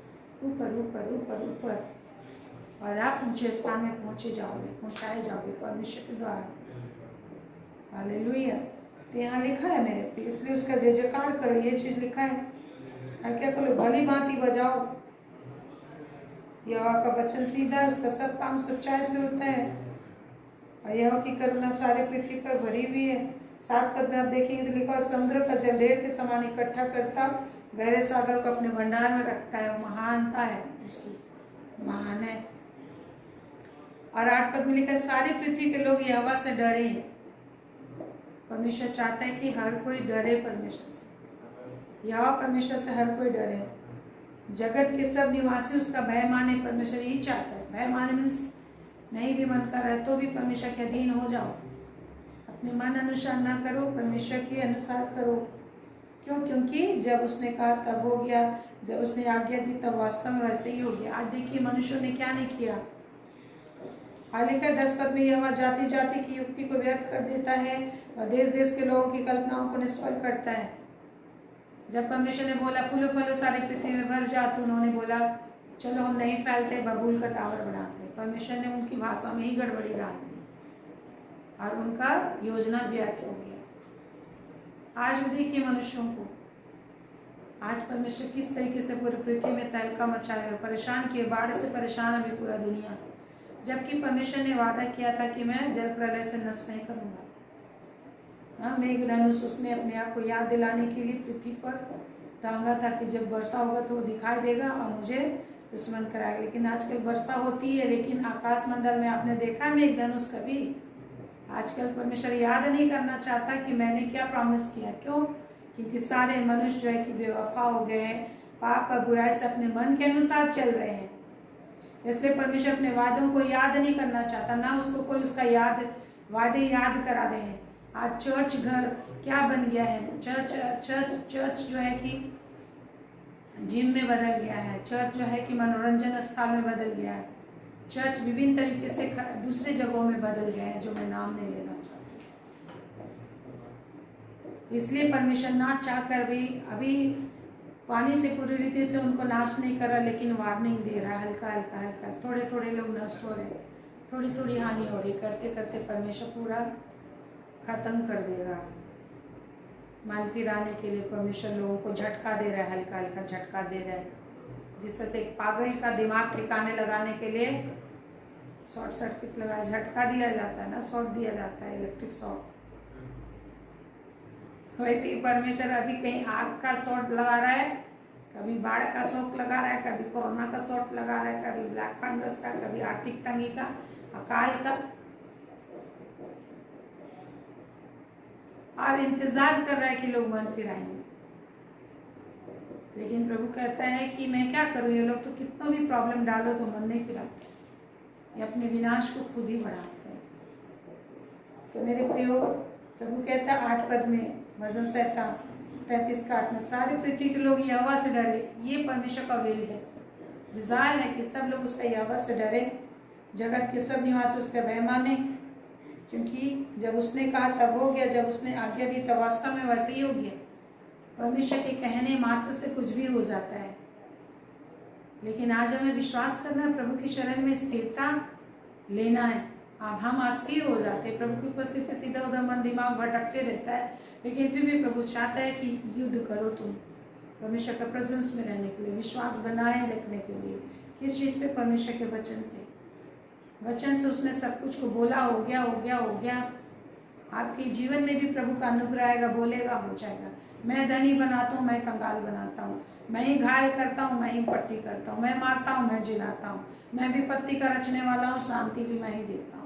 ऊपर ऊपर ऊपर ऊपर, और आप ऊंचे स्थान में पहुंचाए जाओगे परमेश्वर के द्वारा। हालेलुया। तो यहाँ लिखा है मेरे प्रिय, इसलिए उसका जय जयकार करो। ये चीज लिखा है, और क्या करो? भली भांति बजाओ। यहोवा का वचन सीधा, उसका सब काम सच्चाई से होता है, और यहोवा की करुणा सारे पृथ्वी पर भरी हुई है। 7 पद में आप देखेंगे तो लिखा, समुद्र का जल ढेर के समान इकट्ठा करता, गहरे सागर को अपने भंडार में रखता है। वो महानता है उसकी, महान है। और 8 पद में लिखा, सारी पृथ्वी के लोग यहोवा से डरे, परमेश्वर चाहता है कि हर कोई डरे परमेश्वर से, यहोवा परमेश्वर से हर कोई डरे। जगत के सब निवासी उसका भय माने, परमेश्वर यही चाहता है। भय माने मीन्स नहीं भी मन कर रहा है तो भी परमेश्वर के अधीन हो जाओ, अपने मन अनुसार ना करो, परमेश्वर के अनुसार करो। क्यों? क्योंकि जब उसने कहा तब हो गया, जब उसने आज्ञा दी तब वास्तव में वैसे ही हो गया। आज देखिए मनुष्यों ने क्या नहीं किया। हालांकि 10 पद में यहोवा जाति जाति की युक्ति को व्यर्थ कर देता है और देश देश के लोगों की कल्पनाओं को निष्फल करता है। जब परमेश्वर ने बोला फूलो फलो सारी पृथ्वी में भर जा, तो उन्होंने बोला चलो हम नहीं फैलते, बबूल का टावर बनाते। परमेश्वर ने उनकी भाषा में ही गड़बड़ी डाल दी और उनका योजना व्यर्थ हो गया। आज भी देखिए मनुष्यों को, आज परमेश्वर किस तरीके से पूरी पृथ्वी में तहलका मचाए, परेशान किए, बाढ़ से परेशान अभी पूरा दुनिया, जबकि परमेश्वर ने वादा किया था कि मैं जल प्रलय से नष्ट नहीं करूंगा। हाँ, मेघधनुष उसने अपने आप को याद दिलाने के लिए पृथ्वी पर टांगा था कि जब वर्षा होगा तो वो दिखाई देगा और मुझे स्मरण कराएगा। लेकिन आजकल वर्षा होती है, लेकिन आकाश मंडल में आपने देखा मेघधनुष कभी? आजकल परमेश्वर याद नहीं करना चाहता कि मैंने क्या प्रॉमिस किया। क्यों? क्योंकि सारे मनुष्य जो है कि बेवफा हो गए हैं, पाप और बुराई से अपने मन के अनुसार चल रहे हैं। इसलिए परमेश्वर अपने वादों को याद नहीं करना चाहता, ना उसको कोई उसका वादे याद करा रहे हैं। आज चर्च घर क्या बन गया है? चर्च जो है कि जिम में बदल गया है, चर्च जो है कि मनोरंजन स्थल में बदल गया है, चर्च विभिन्न तरीके से दूसरे जगहों में बदल गए हैं जो मैं नाम नहीं लेना चाहती। इसलिए परमेश्वर ना चाह कर भी अभी पानी से पूरी रीति से उनको नाश नहीं कर रहा, लेकिन वार्निंग दे रहा है, हल्का हल्का हल्का, थोड़े थोड़े लोग नष्ट हो रहे, थोड़ी थोड़ी हानि हो रही, करते करते परमेश्वर पूरा खत्म कर देगा। मन फिराने के लिए परमेश्वर लोगों को झटका दे रहा है, हल्का हल्का झटका दे रहा है, जिससे से एक पागल का दिमाग ठिकाने लगाने के लिए शॉर्ट सर्किट लगा झटका दिया जाता है ना, शॉर्ट दिया जाता है, इलेक्ट्रिक शॉर्ट। वैसे ही परमेश्वर अभी कहीं आग का शॉर्ट लगा रहा है, कभी बाढ़ का शॉर्ट लगा रहा है, कभी कोरोना का शॉर्ट लगा रहा है, कभी ब्लैक फंगस का, कभी आर्थिक तंगी का, अकाल का, और इंतजार कर रहा है कि लोग मन फिराएंगे। लेकिन प्रभु कहता है कि मैं क्या करूं, ये लोग तो कितना भी प्रॉब्लम डालो तो मन नहीं फिराते, ये अपने विनाश को खुद ही बढ़ाते हैं। तो मेरे प्रियो, प्रभु कहता है 8 पद में, भजन संहिता 33 का 8 में, सारी पृथ्वी के लोग यहोवा से डरे। ये परमेश्वर का विल है, डिजायर है कि सब लोग उसका यहोवा से डरे, जगत के सब निवासी उसका भय माने, क्योंकि जब उसने कहा तब हो गया, जब उसने आज्ञा दी तब वास्तव में वैसे ही हो गया। परमेश्वर के कहने मात्र से कुछ भी हो जाता है। लेकिन आज हमें विश्वास करना है, प्रभु की शरण में स्थिरता लेना है। अब हम अस्थिर हो जाते हैं, प्रभु की उपस्थिति सीधा उधर मन दिमाग भटकते रहता है, लेकिन फिर भी प्रभु चाहता है कि युद्ध करो तुम परमेश्वर का प्रेजेंस में रहने के लिए, विश्वास बनाए रखने के लिए। किस चीज़ पे? परमेश्वर के वचन से। वचन से उसने सब कुछ को बोला, हो गया हो गया हो गया। आपके जीवन में भी प्रभु का अनुग्रह आएगा, बोलेगा हो जाएगा। मैं धनी बनाता हूँ, मैं कंगाल बनाता हूँ, मैं ही घायल करता हूँ, मैं ही पट्टी करता हूँ, मैं मारता हूँ, मैं जिलाता हूँ, मैं विपत्ति का रचने वाला हूँ, शांति भी मैं ही देता हूँ।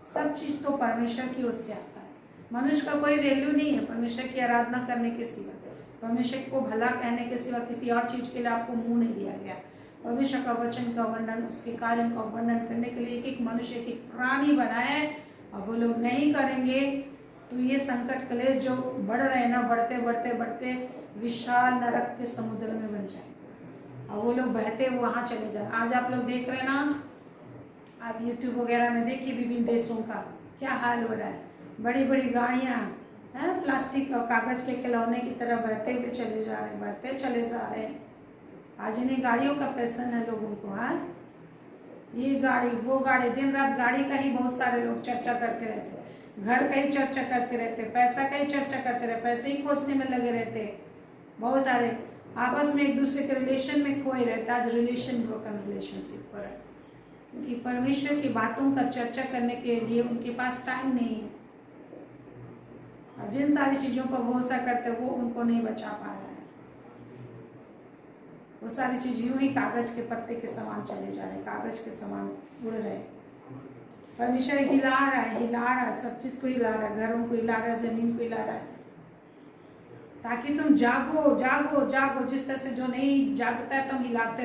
सब चीज़ तो परमेश्वर की ओर से आता है। मनुष्य का कोई वैल्यू नहीं है परमेश्वर की आराधना करने के सिवा, परमेश्वर को भला कहने के सिवा किसी और चीज़ के लिए आपको मुंह नहीं दिया गया। परमेश्वर का वचन का वर्णन, उसके कार्यों का वर्णन करने के लिए एक एक मनुष्य, एक एक प्राणी बना है, और वो लोग नहीं करेंगे तो ये संकट क्लेश जो बढ़ रहे हैं ना, बढ़ते बढ़ते बढ़ते विशाल नरक के समुद्र में बन जाए और वो लोग बहते वहाँ चले जाए। आज आप लोग देख रहे हैं ना, आप यूट्यूब वगैरह में देखिए विभिन्न देशों का क्या हाल हो रहा है। बड़ी बड़ी गाड़ियाँ हैं, प्लास्टिक और कागज़ के खिलौने की तरह बहते हुए चले जा रहे हैं, बढ़ते चले जा रहे हैं। आज इन्हें गाड़ियों का पैसन है लोगों को। हाँ, ये गाड़ी वो गाड़ी, दिन रात गाड़ी का ही बहुत सारे लोग चर्चा करते रहते, घर का ही चर्चा करते रहते, पैसा का ही चर्चा करते रहते, पैसे ही खोजने में लगे रहते। बहुत सारे आपस में एक दूसरे के रिलेशन में खोए रहते। आज रिलेशन ब्रोकन रिलेशनशिप पर है, क्योंकि परमेश्वर की बातों का चर्चा करने के लिए उनके पास टाइम नहीं है। और जिन सारी चीज़ों पर भरोसा करते वो उनको नहीं बचा पा रहा है। वो सारी चीज़ यूं ही कागज़ के पत्ते के समान चले जा रहे, कागज़ के समान उड़ रहे। परमेश्वर हिला रहा है, सब चीज को हिला रहा है, घरों को हिला रहा है, जमीन को हिला रहा है, ताकि तुम जागो जागो जागो। जिस तरह से जो नहीं जागता है तो हम हिलाते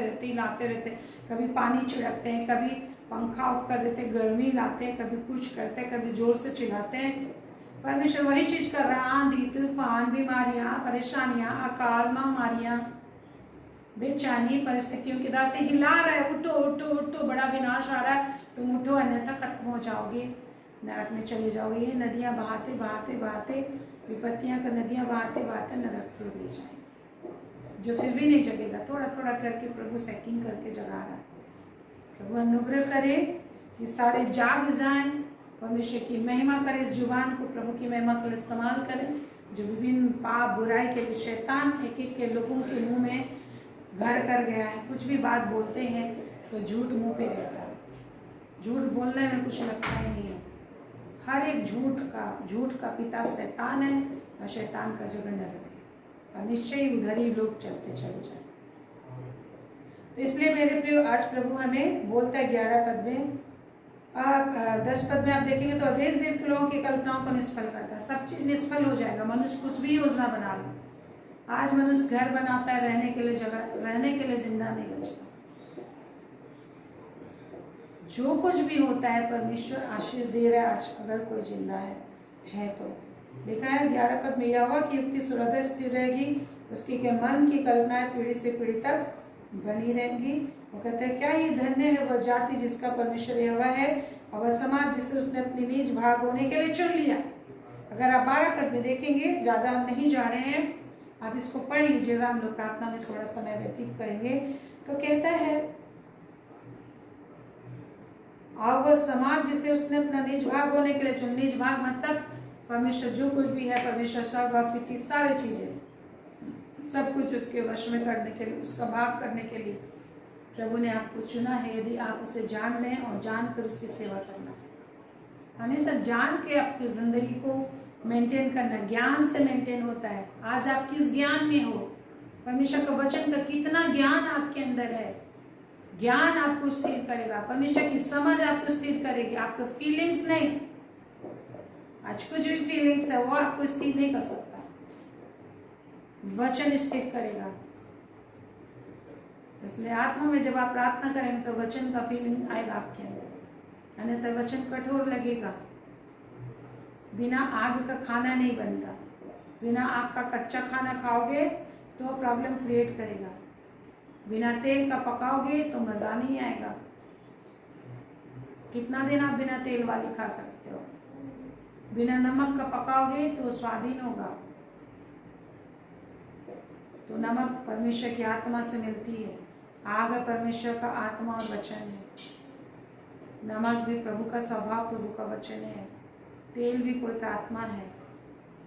रहते, कभी पानी छिड़कते हैं, कभी पंखा ऑफ कर देते, गर्मी लाते हैं, कभी कुछ करते हैं, कभी जोर से चिल्लाते हैं। परमेश्वर वही चीज कर रहा है। आंधी तूफान, बीमारियां, परेशानियां, अकाल, महामारियां, बेचैनी, परिस्थितियों की दास से हिला रहा है। उठो उठो उठो, बड़ा विनाश आ रहा है, तुम उठो, अन्यथा खत्म हो जाओगे, नरक में चले जाओगे। ये नदियां बहाते बहाते बहाते, विपत्तियां का नदियां बहाते बहाते नरक की ओर ले जाएंगे, जो फिर भी नहीं जगेगा। थोड़ा थोड़ा करके प्रभु सेटिंग करके जगा रहा है। प्रभु अनुग्रह करे कि सारे जाग जाएं, परमेश्वर की महिमा करे, इस जुबान को प्रभु की महिमा के लिए इस्तेमाल करें। जो विभिन्न पाप बुराई के शैतान एक एक के लोगों के मुंह में घर कर गया है, कुछ भी बात बोलते हैं तो झूठ मुंह पे रहता है, झूठ बोलने में कुछ लगता ही नहीं है। हर एक झूठ का पिता शैतान है, और शैतान का जगह न रखे, और निश्चय ही उधर ही लोग चलते चले जाए। तो इसलिए मेरे प्रिय, आज प्रभु हमें बोलता है 11 पद में, 10 पद में आप देखेंगे तो देश देश के लोगों की कल्पनाओं को निष्फल करता है। सब चीज निष्फल हो जाएगा। मनुष्य कुछ भी योजना बना ले। आज मनुष्य घर बनाता है, रहने के लिए जगह, रहने के लिए जिंदा नहीं बचता। जो कुछ भी होता है परमेश्वर आशीष दे रहा है। आज अगर कोई जिंदा है तो लिखा है 11 पद में, यहोवा की युक्ति सर्वदा स्थिर रहेगी, उसकी के मन की कल्पनाएं पीढ़ी से पीढ़ी तक बनी रहेंगी। वो कहते हैं, क्या ही धन्य है वह जाति जिसका परमेश्वर यहोवा है, और वह समाज जिसे उसने अपनी निज भाग होने के लिए चुन लिया। अगर आप 12 पद में देखेंगे, ज्यादा हम नहीं जा रहे हैं, आप इसको पढ़ लीजिएगा, हम लोग प्रार्थना में थोड़ा समय व्यतीत करेंगे। तो कहता है, और वह समाज जिसे उसने अपना निज भाग होने के लिए चुन। निज भाग मतलब परमेश्वर जो कुछ भी है, परमेश्वर स्वर्ग और पृथ्वी सारी चीजें, सब कुछ उसके वश में करने के लिए, उसका भाग करने के लिए प्रभु ने आपको चुना है। यदि आप उसे जान रहे हैं और जानकर उसकी सेवा करना, हमेशा जान के आपकी जिंदगी को मेंटेन करना, ज्ञान से मेंटेन होता है। आज आप किस ज्ञान में हो, परमेश्वर का वचन का कितना ज्ञान आपके अंदर है, ज्ञान आपको स्थिर करेगा। परमेश्वर की समझ आपको स्थिर करेगी, आपको फीलिंग्स नहीं। आज कुछ भी फीलिंग्स है वो आपको स्थिर नहीं कर सकता, वचन स्थिर करेगा। इसलिए आत्मा में जब आप प्रार्थना करेंगे तो वचन का फीलिंग आएगा आपके अंदर, अन्यथा वचन कठोर लगेगा। बिना आग का खाना नहीं बनता। बिना आग का कच्चा खाना खाओगे तो प्रॉब्लम क्रिएट करेगा। बिना तेल का पकाओगे तो मजा नहीं आएगा। कितना दिन आप बिना तेल वाली खा सकते हो? बिना नमक का पकाओगे तो स्वादहीन होगा। तो नमक परमेश्वर की आत्मा से मिलती है, आग परमेश्वर का आत्मा और वचन है। नमक भी प्रभु का स्वभाव, प्रभु का वचन है। तेल भी पवित्र आत्मा है।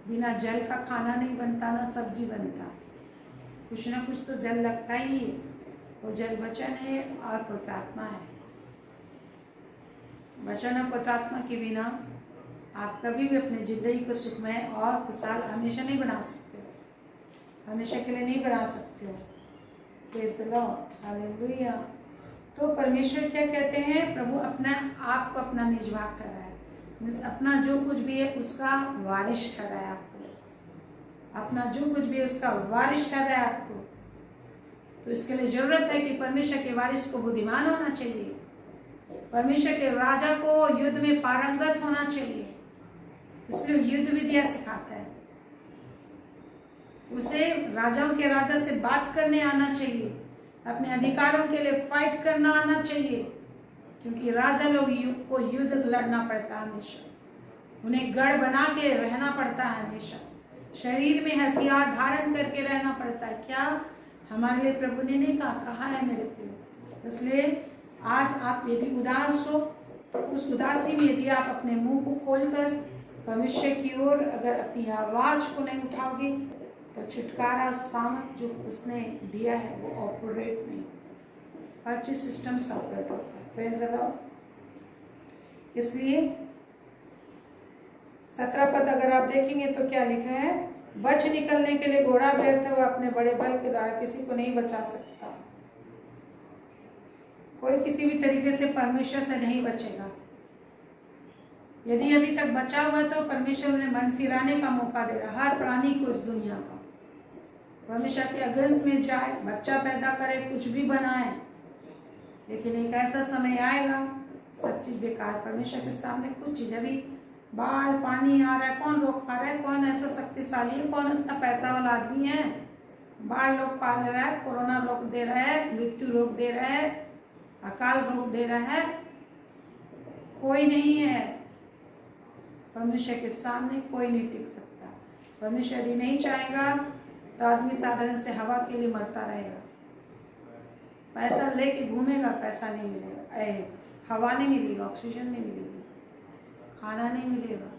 बिना जल का खाना नहीं बनता, ना सब्जी बनता। कुछ ना कुछ तो जल लगता ही है। वो जल वचन है और पवित्र आत्मा है। वचन और पवित्र आत्मा के बिना आप कभी भी अपनी जिंदगी को सुखमय और खुशहाल हमेशा नहीं बना सकते हो, हमेशा के लिए नहीं बना सकते हो। Praise the Lord, hallelujah. तो परमेश्वर क्या कहते हैं? प्रभु अपना आप को अपना निज भाग ठहराया, अपना जो कुछ भी है उसका वारिश ठहराया आपको, अपना जो कुछ भी है उसका वारिश ठहराया आपको। तो इसके लिए जरूरत है कि परमेश्वर के वारिस को बुद्धिमान होना चाहिए, परमेश्वर के राजा को युद्ध में पारंगत होना चाहिए। इसलिए युद्ध विद्या सिखाता है। उसे राजाओं के राजा से बात करने आना चाहिए, अपने अधिकारों के लिए फाइट करना आना चाहिए, क्योंकि राजा लोग को युद्ध लड़ना पड़ता है हमेशा। उन्हें गढ़ बना के रहना पड़ता है हमेशा, शरीर में हथियार धारण करके रहना पड़ता है। क्या हमारे लिए प्रभु ने नहीं कहा है मेरे प्रिय? इसलिए आज आप यदि उदास हो तो उस उदासी में यदि आप अपने मुंह को खोलकर भविष्य की ओर अगर अपनी आवाज को नहीं उठाओगे तो छुटकारा सामर्थ जो उसने दिया है वो ऑपरेट नहीं, हर चीज सिस्टम से ऑपरेट होता है। Praise the Lord. इसलिए 17 पद अगर आप देखेंगे तो क्या लिखा है? बच निकलने के लिए घोड़ा व्यर्थ है, वह अपने बड़े बल के द्वारा किसी को नहीं बचा सकता। कोई किसी भी तरीके से परमेश्वर से नहीं बचेगा। यदि अभी तक बचा हुआ तो परमेश्वर उन्हें मन फिराने का मौका दे रहा, हर प्राणी को इस दुनिया का। परमेश्वर के अगेंस्ट में जाए, बच्चा पैदा करे, कुछ भी बनाए, लेकिन एक ऐसा समय आएगा सब चीज बेकार। परमेश्वर के सामने कुछ चीज, अभी बाढ़ पानी आ रहा है, कौन रोक पा रहा है? कौन ऐसा शक्तिशाली है? कौन इतना पैसा वाला आदमी है? बाढ़ रोक पा रहा है, कोरोना रोक दे रहा है, मृत्यु रोक दे रहा है, अकाल रोक दे रहा है? कोई नहीं है। परमेश्वर के सामने कोई नहीं टिक सकता। परमेश्वर यदि नहीं चाहेगा तो आदमी साधारण से हवा के लिए मरता रहेगा। पैसा लेके घूमेगा, पैसा नहीं मिलेगा, हवा नहीं मिलेगी, ऑक्सीजन नहीं मिलेगी, खाना नहीं मिलेगा।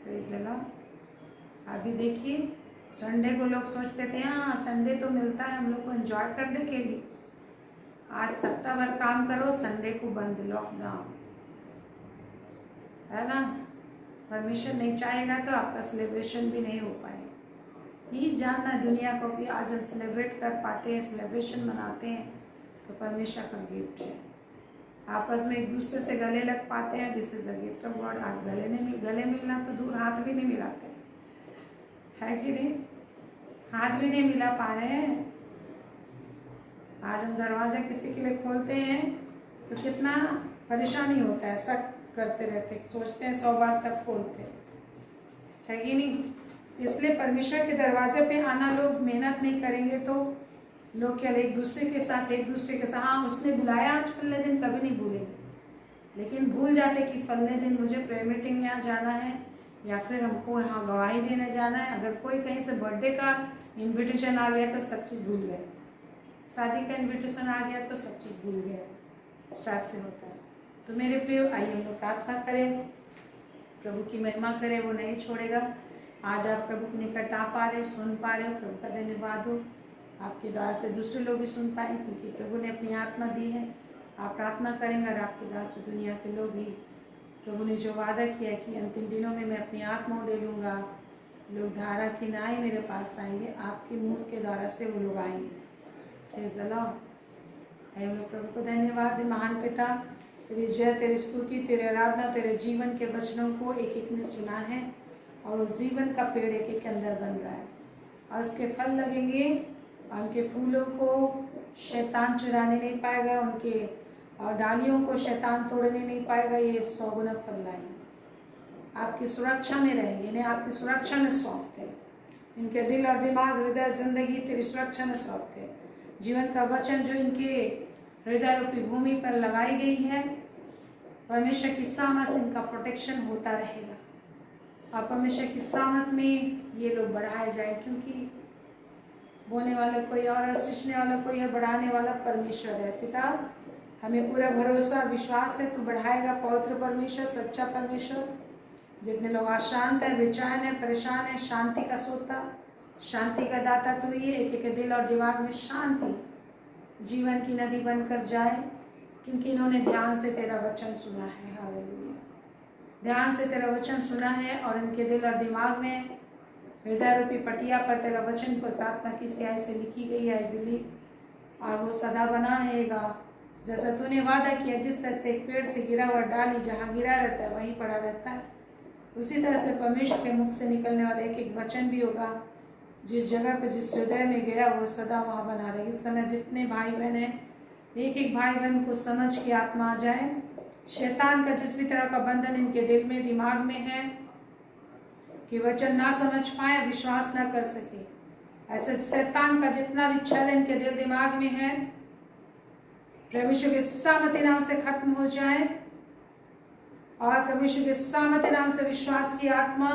Praise the Lord. अभी देखिए, संडे को लोग सोचते थे हाँ संडे तो मिलता है हम लोग को एंजॉय करने के लिए। आज सप्ताह भर काम करो, संडे को बंद, लॉकडाउन, है ना। परमेश्वर नहीं चाहेगा तो आपका सेलिब्रेशन भी नहीं हो पाएगा। ये जानना दुनिया को कि आज हम सेलिब्रेट कर पाते हैं, सेलिब्रेशन मनाते हैं, तो परमेश्वर का गिफ्ट है। आपस में एक दूसरे से गले लग पाते हैं, this is the gift of God. आज गले मिलना तो दूर, हाथ भी नहीं मिलाते, है कि नहीं? हाथ भी नहीं मिला पा रहे हैं। आज हम दरवाजा किसी के लिए खोलते हैं तो कितना परेशानी होता है, शक करते रहते, सोचते हैं 100 बार तक खोलते, है कि नहीं? इसलिए परमेश्वर के दरवाजे पे आना, लोग मेहनत नहीं करेंगे तो लोग क्या एक दूसरे के साथ हाँ उसने बुलाया आज फलने दिन, कभी नहीं भूलेंगे, लेकिन भूल जाते कि फलने दिन मुझे प्रेयर मीटिंग में यहाँ जाना है, या फिर हमको यहाँ गवाही देने जाना है। अगर कोई कहीं से बर्थडे का इनविटेशन आ गया तो सब चीज़ भूल गए, शादी का इनविटेशन आ गया तो सब चीज़ भूल गए। इस टाइप से होता है। तो मेरे प्रिय, आइए हम लोग प्रार्थना करें, प्रभु की महिमा करें, वो नहीं छोड़ेगा। आज आप प्रभु के निकट आ पा रहे, सुन पा रहे हो, प्रभु का धन्यवाद हो। आपके द्वार से दूसरे लोग भी सुन पाएंगे, क्योंकि प्रभु ने अपनी आत्मा दी है। आप प्रार्थना करेंगे और आपके दास दुनिया के लोग भी, प्रभु ने जो वादा किया कि अंतिम दिनों में मैं अपनी आत्मा दे लूँगा, लोग धारा की नाई मेरे पास आएंगे, आपके मुँह के द्वारा से वो लोग आएंगे। Praise the Lord. हम लोग प्रभु को धन्यवाद है। महान पिता, तेरी जय, तेरी स्तुति, तेरे आराधना, तेरे जीवन के वचनों को एक एक ने सुना है, और उस जीवन का पेड़ एक एक के अंदर बन रहा है, और उसके फल लगेंगे, उनके फूलों को शैतान चुराने नहीं पाएगा, उनके डालियों को शैतान तोड़ने नहीं पाएगा। ये 100 गुना फल लाएंगे, आपकी सुरक्षा में रहेंगे, इन्हें आपकी सुरक्षा में सौंपते हैं। इनके दिल और दिमाग, हृदय, जिंदगी तेरी सुरक्षा में सौंपते हैं। जीवन का वचन जो इनके हृदय रूपी भूमि पर लगाई गई है, परमेश्वर की सामत से इनका प्रोटेक्शन होता रहेगा, और परमेश्वर की सामत में ये लोग बढ़ाए जाए, क्योंकि बोने वाला कोई और है, सींचने वाला कोई है, बढ़ाने वाला परमेश्वर है। पिता, हमें पूरा भरोसा विश्वास है, तू बढ़ाएगा। पवित्र परमेश्वर, सच्चा परमेश्वर, जितने लोग अशांत हैं, बेचैन हैं, परेशान हैं, शांति का सोता, शांति का दाता तू ही है। एक एक दिल और दिमाग में शांति जीवन की नदी बनकर जाए, क्योंकि इन्होंने ध्यान से तेरा वचन सुना है। हालेलुया। ध्यान से तेरा वचन सुना है, और इनके दिल और दिमाग में हृदय रूपी पटिया पर तेरा वचन पवित्र आत्मा की स्याही से लिखी गई है। आई बिलीव, और वो सदा बना रहेगा, जैसा तूने वादा किया। जिस तरह से एक पेड़ से गिरा हुआ डाली जहाँ गिरा रहता है वहीं पड़ा रहता है, उसी तरह से परमेश्वर के मुख से निकलने वाला एक एक वचन भी होगा, जिस जगह पर, जिस हृदय में गया, वो सदा वहाँ बना रहेगा। इस समय जितने भाई बहन हैं, एक एक भाई बहन को समझ की आत्मा आ जाए। शैतान का जिस भी तरह का बंधन इनके दिल में, दिमाग में है कि वचन ना समझ पाए, विश्वास ना कर सके, ऐसे शैतान का जितना भी छल इनके दिल दिमाग में है, प्रभु यीशु के सामर्थ्य नाम से खत्म हो जाए, और प्रभु यीशु के सामर्थ्य नाम से विश्वास की आत्मा,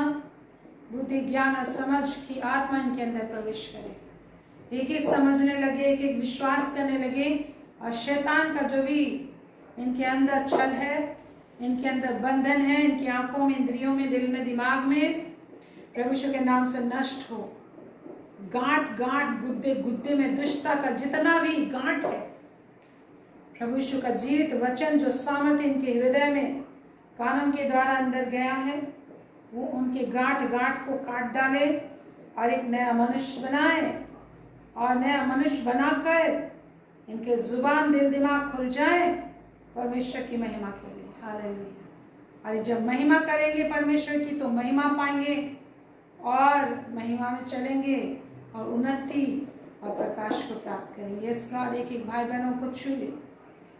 बुद्धि, ज्ञान और समझ की आत्मा इनके अंदर प्रवेश करे। एक एक समझने लगे, एक एक विश्वास करने लगे, और शैतान का जो भी इनके अंदर छल है, इनके अंदर बंधन है, इनकी आंखों में, इंद्रियों में, दिल में, दिमाग में, प्रभु यीशु के नाम से नष्ट हो। गांठ गांठ, गुद्दे गुद्दे में दुष्टता का जितना भी गांठ है, प्रभु यीशु का जीवित वचन जो सामर्थ्य इनके हृदय में कानों के द्वारा अंदर गया है, वो उनके गांठ गांठ को काट डाले, और एक नया मनुष्य बनाए, और नया मनुष्य बनाकर इनके जुबान, दिल, दिमाग खुल जाए परमेश्वर की महिमा के लिए। हालेलुया। और जब महिमा करेंगे परमेश्वर की तो महिमा पाएंगे और महिमा में चलेंगे और उन्नति और प्रकाश को प्राप्त करेंगे। इस गॉड एक एक भाई बहनों को छू ले,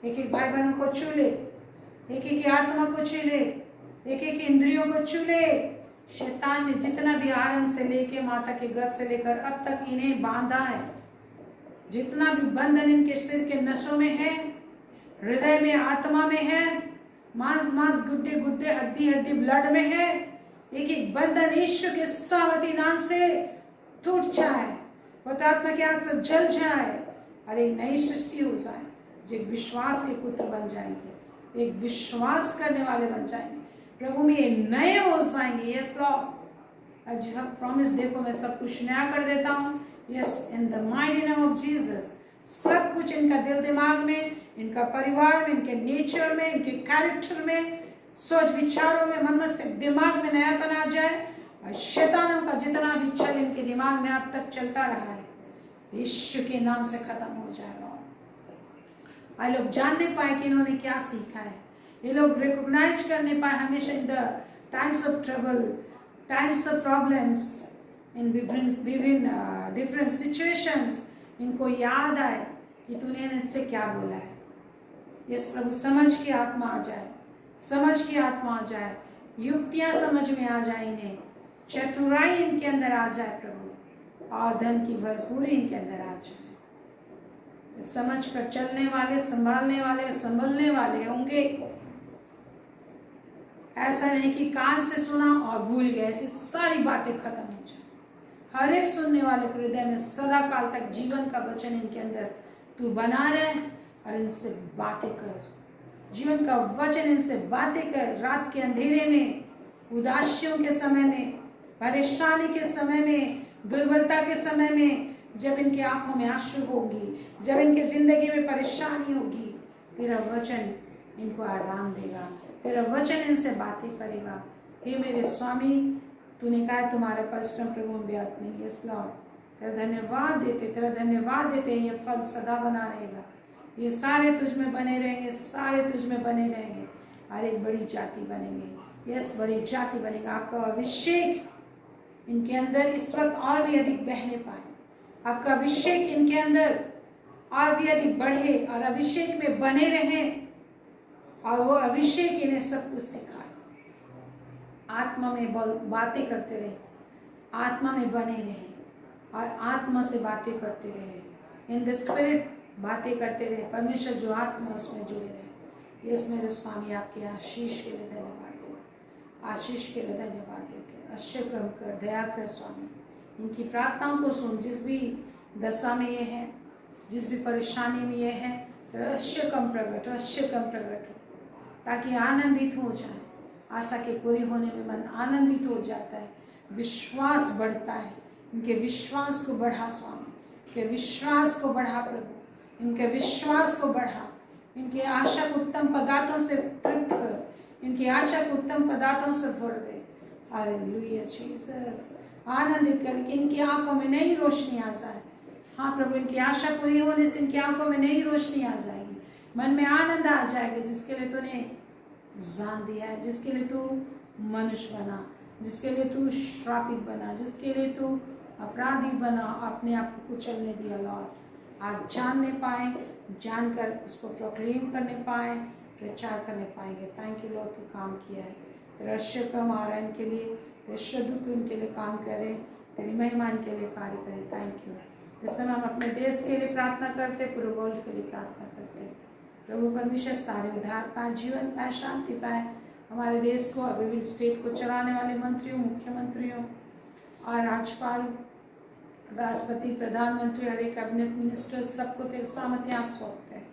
एक एक भाई बहनों को छू ले, एक एक आत्मा को छू ले, एक एक इंद्रियों को छू ले। शैतान ने जितना भी आरंभ से लेके माता के गर्भ से लेकर अब तक इन्हें बांधा है, जितना भी बंधन इनके सिर के नसों में है, हृदय में, आत्मा में है, मांस मांस, गुद्दे गुद्दे, हड्डी हड्डी, ब्लड में है, एक एक बंधन यीशु के सामर्थी नाम से टूट जाए, पवित्र आत्मा की आग से जल जाए और एक नई सृष्टि हो जाए, जो एक विश्वास के पुत्र बन जाएंगे, एक विश्वास करने वाले बन जाएंगे, प्रभु में ये नए हो जाएंगे। यस लॉर्ड, आज यू हैव प्रॉमिस, देखो मैं सब कुछ नया कर देता हूँ। Yes, in the mighty name of Jesus, सब कुछ इनका दिल दिमाग में, इनका परिवार में, इनके नेचर में, इनके कैरेक्टर में, सोच विचारों में, मन मस्तिष्क दिमाग में नयापन आ जाए और शैतानों का जितना भी छल इनके दिमाग में अब तक चलता रहा है यीशु के नाम से खत्म हो जाए। और लोग जानने पाए कि इन्होंने क्या सीखा है, ये लोग रिकॉग्नाइज करने पाए हमेशा in the times of trouble, times of problems, इन विभिन्न डिफरेंट सिचुएशंस, इनको याद आए कि तूने इनसे क्या बोला है। यस प्रभु, समझ की आत्मा आ जाए, समझ की आत्मा आ जाए, युक्तियां समझ में आ जाए इन्हें, चतुराई इनके अंदर आ जाए प्रभु, और धन की भरपूरी इनके अंदर आ जाए। समझ कर चलने वाले, संभालने वाले, संभलने वाले होंगे। ऐसा नहीं कि कान से सुना और भूल गए, ऐसी सारी बातें खत्म हो जाए। हर एक सुनने वाले के हृदय में सदा काल तक जीवन का वचन इनके अंदर तू बना रहे और इनसे बातें कर, जीवन का वचन इनसे बातें कर। रात के अंधेरे में, उदासियों के समय में, परेशानी के समय में, दुर्बलता के समय में, जब इनकी आंखों में आंसू होगी, जब इनके जिंदगी में परेशानी होगी, तेरा वचन इनको आराम देगा, तेरा वचन इनसे बातें करेगा। हे मेरे स्वामी, तूने कहा तुम्हारा परिश्रम प्रभु में व्यर्थ नहीं। यस लॉर्ड, तेरा धन्यवाद देते, तेरा धन्यवाद देते। ये फल सदा बना रहेगा, ये सारे तुझ में बने रहेंगे, सारे तुझ में बने रहेंगे और एक बड़ी जाति बनेंगे। यस, बड़ी जाति बनेगा। आपका अभिषेक इनके अंदर इस वक्त और भी अधिक बहने पाए, आपका अभिषेक इनके अंदर और भी अधिक बढ़े और अभिषेक में बने रहें और वो अभिषेक इन्हें सब कुछ सिखाए। आत्मा में बातें करते रहे, आत्मा में बने रहे और आत्मा से बातें करते रहे, इन द स्पिरिट बातें करते रहे। परमेश्वर जो आत्मा उसमें जुड़े रहे। यस मेरे स्वामी, आपके आशीष के लिए धन्यवाद देते, आशीष के लिए धन्यवाद देते। आश्चर्य कर, दया कर स्वामी, इनकी प्रार्थनाओं को सुन। जिस भी दशा में ये है, जिस भी परेशानी में ये है, अवश्य कम प्रकट, अवश्य कम प्रकट हो, ताकि आनंदित हो जाए। आशा के पूरी होने में मन आनंदित हो जाता है, विश्वास बढ़ता है। इनके विश्वास को बढ़ा स्वामी, इनके विश्वास को बढ़ा प्रभु, इनके विश्वास को बढ़ा। इनकी आशा को उत्तम पदार्थों से तृप्त कर, इनकी आशा को उत्तम पदार्थों से भर दे। हालेलुया जीसस, आनंदित कर, इनकी आंखों में नई रोशनी आ जाए। हाँ प्रभु, इनकी आशा पूरी होने से इनकी आंखों में नई रोशनी आ जाएगी, मन में आनंद आ जाएगा। जिसके लिए तूने जान दिया है, जिसके लिए तू मनुष्य बना, जिसके लिए तू श्रापित बना, जिसके लिए तू अपराधी बना, अपने आप को कुचलने दिया लॉर्ड, आज जानने पाए, जानकर उसको प्रोक्लेम करने पाए, प्रचार करने पाएंगे। थैंक यू लॉर्ड, तू काम किया है। तेरा श्रम आ रहा है इनके लिए, तेरे श्रद्धु तू इनके लिए काम करे, तेरी महिमा इनके लिए कार्य करे। Thank you. इस समय हम अपने देश के लिए प्रार्थना करते, पूरे वर्ल्ड के लिए प्रार्थना करते। प्रभु परमेश्वर सारे उद्धार पाए, जीवन पाए, शांति पाए। हमारे देश को, विभिन्न स्टेट को चलाने वाले मंत्रियों, मुख्यमंत्रियों और राज्यपाल, राष्ट्रपति, प्रधानमंत्री, हर एक कैबिनेट मिनिस्टर, सबको तेरे सामर्थ्य सौंपते हैं।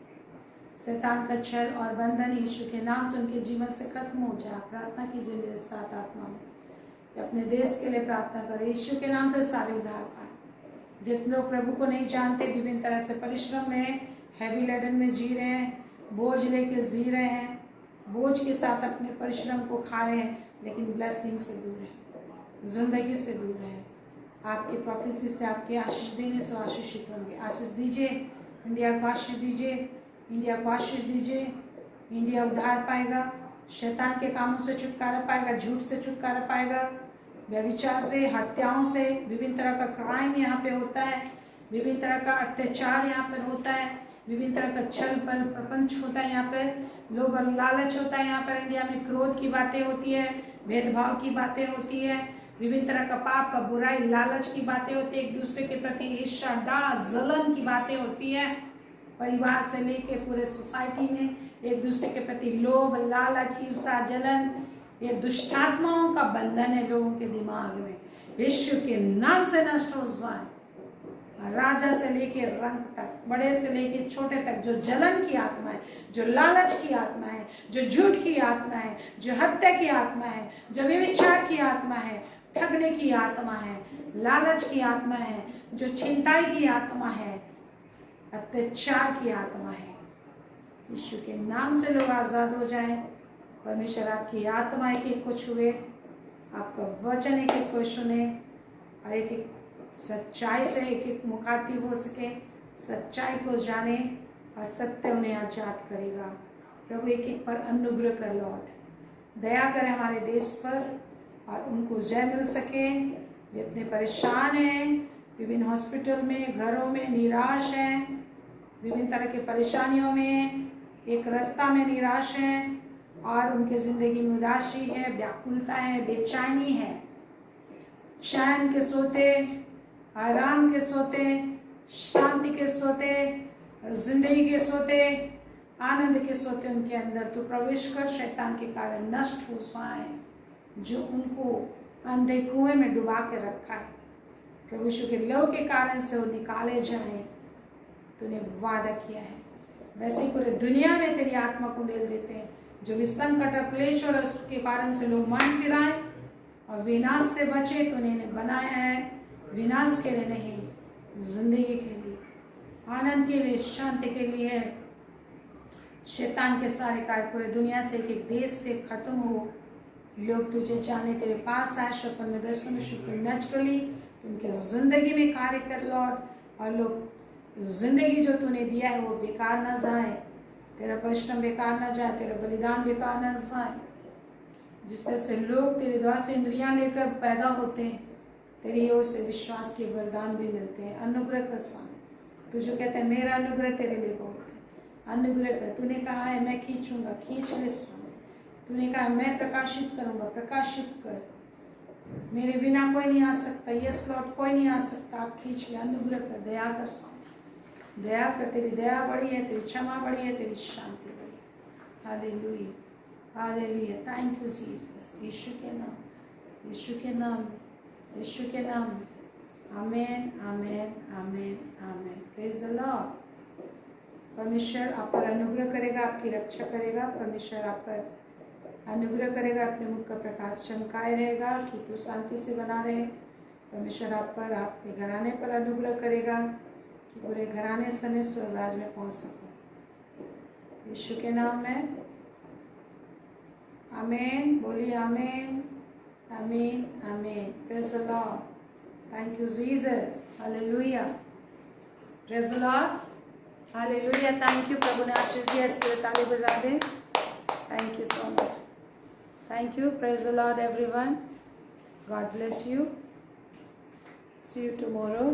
शैतान का छल और बंधन यीशु के नाम से उनके जीवन से खत्म हो जाए। प्रार्थना कीजिए मेरे साथ आत्मा में, अपने देश के लिए प्रार्थना करें। यीशु के नाम से सारे उद्धार पाए। जितने लोग प्रभु को नहीं जानते, विभिन्न तरह से परिश्रम में, हैवी लैडन में जी रहे हैं, बोझ लेके जी रहे हैं, बोझ के साथ अपने परिश्रम को खा रहे हैं, लेकिन ब्लेसिंग से दूर है, जिंदगी से दूर है। आपकी प्रोफेसी से, आपके आशीष देने से आशीषित होंगे। आशीष दीजिए इंडिया को, आशीष दीजिए इंडिया को, आशीष दीजिए। इंडिया उद्धार पाएगा, शैतान के कामों से छुटकारा पाएगा, झूठ से छुटकारा पाएगा, व्यभिचार से, हत्याओं से, विभिन्न तरह का क्राइम यहाँ पे होता है, विभिन्न तरह का अत्याचार यहाँ पर होता है, विभिन्न तरह का छल बल प्रपंच होता है, यहाँ पर लोभ और लालच होता है, यहाँ पर इंडिया में क्रोध की बातें होती है, भेदभाव की बातें होती है, विभिन्न तरह का पाप का बुराई लालच की बातें होती है, एक दूसरे के प्रति ईर्ष्या डाह जलन की बातें होती है, परिवार से लेके पूरे सोसाइटी में एक दूसरे के प्रति लोभ लालच ईर्ष्या जलन, ये दुष्टात्माओं का बंधन है लोगों के दिमाग में, यीशु के नाम से नष्ट हो जाए। राजा से लेके रंग तक, बड़े से लेके छोटे तक, जो जलन की आत्मा है, जो लालच की आत्मा है, जो झूठ की आत्मा है, जो हत्या की आत्मा है, जो व्यभिचार की आत्मा है, ठगने की आत्मा है, लालच की आत्मा है, जो छिनताई की आत्मा है, अत्याचार की आत्मा है, यीशु के नाम से लोग आजाद हो जाएं। परमेश्वर आपकी आत्मा एक एक को छुए, आपका वचन एक एक को सुने और एक एक सच्चाई से एक एक मुखातिब हो सके, सच्चाई को जाने और सत्य उन्हें आजाद करेगा। प्रभु एक एक पर अनुग्रह कर लॉर्ड, दया कर हमारे देश पर और उनको जय मिल सके। जितने परेशान हैं, विभिन्न हॉस्पिटल में, घरों में निराश हैं, विभिन्न तरह की परेशानियों में, एक रास्ता में निराश हैं और उनके ज़िंदगी में उदासी है, व्याकुलता है, बेचैनी है, चैन के सोते, आराम के सोते, शांति के सोते, जिंदगी के सोते, आनंद के सोते उनके अंदर तो प्रवेश कर शैतान के कारण नष्ट हो जाए, जो उनको अंधे कुएं में डुबा के रखा है। प्रभु यीशु के लहू के कारण से वो निकाले जाएं, तूने वादा किया है। वैसे ही पूरे दुनिया में तेरी आत्मा को डेल देते हैं, जो भी संकट और क्लेश और उसके कारण से लोग मन फिराएं और विनाश से बचे, तूने इन्हें बनाया है विनाश के लिए नहीं, जिंदगी के लिए, आनंद के लिए, शांति के लिए। शैतान के सारे कार्य पूरे दुनिया से, एक एक देश से खत्म हो, लोग तुझे जाने, तेरे पास आए शपथ में दर्शन में सुपरनैचुरली उनके जिंदगी में कार्य कर लॉर्ड, और लोग जिंदगी जो तूने दिया है वो बेकार ना जाए, तेरा परिश्रम बेकार ना जाए, तेरा बलिदान बेकार ना जाए। जिस तरह से लोग तेरे द्वारा से इंद्रियां लेकर पैदा होते हैं, तेरी ओर से विश्वास के वरदान भी मिलते हैं। अनुग्रह कर स्वामी, तू जो कहते हैं मेरा अनुग्रह तेरे लिए बहुत है, अनुग्रह कर। तूने कहा है मैं खींचूंगा, खींच ले स्वामी। तूने कहा मैं प्रकाशित करूंगा, प्रकाशित कर। मेरे बिना कोई नहीं आ सकता, यस लॉर्ड कोई नहीं आ सकता, आप खींच ले। अनुग्रह कर, दया कर स्वामी, दया कर। तेरी दया बड़ी है, तेरी क्षमा बड़ी है, तेरी शांति बड़ी है। Hallelujah, hallelujah. Thank you Jesus. यीशु के नाम, यीशु के नाम, यीशु के नाम। Amen, amen, amen, amen. Praise the Lord. परमेश्वर आप पर अनुग्रह करेगा, आपकी रक्षा करेगा। परमेश्वर आप पर अनुग्रह करेगा, अपने मुख का प्रकाश चमकाए रहेगा कि तू शांति से बना रहे। परमेश्वर आप पर, आपके घराने पर अनुग्रह करेगा कि पूरे घराने समय स्वर्गराज में पहुंच सको। यीशु के नाम में आमेन। बोलिए आमेन, आमीन, आमीन। Praise the Lord. Thank you Jesus. Hallelujah. Praise the Lord. Hallelujah. Thank you. प्रभु ने आशीष दिया, इसके लिए ताली बजा दें। Thank you so much. Thank you. Praise the Lord everyone. God bless you. See you tomorrow.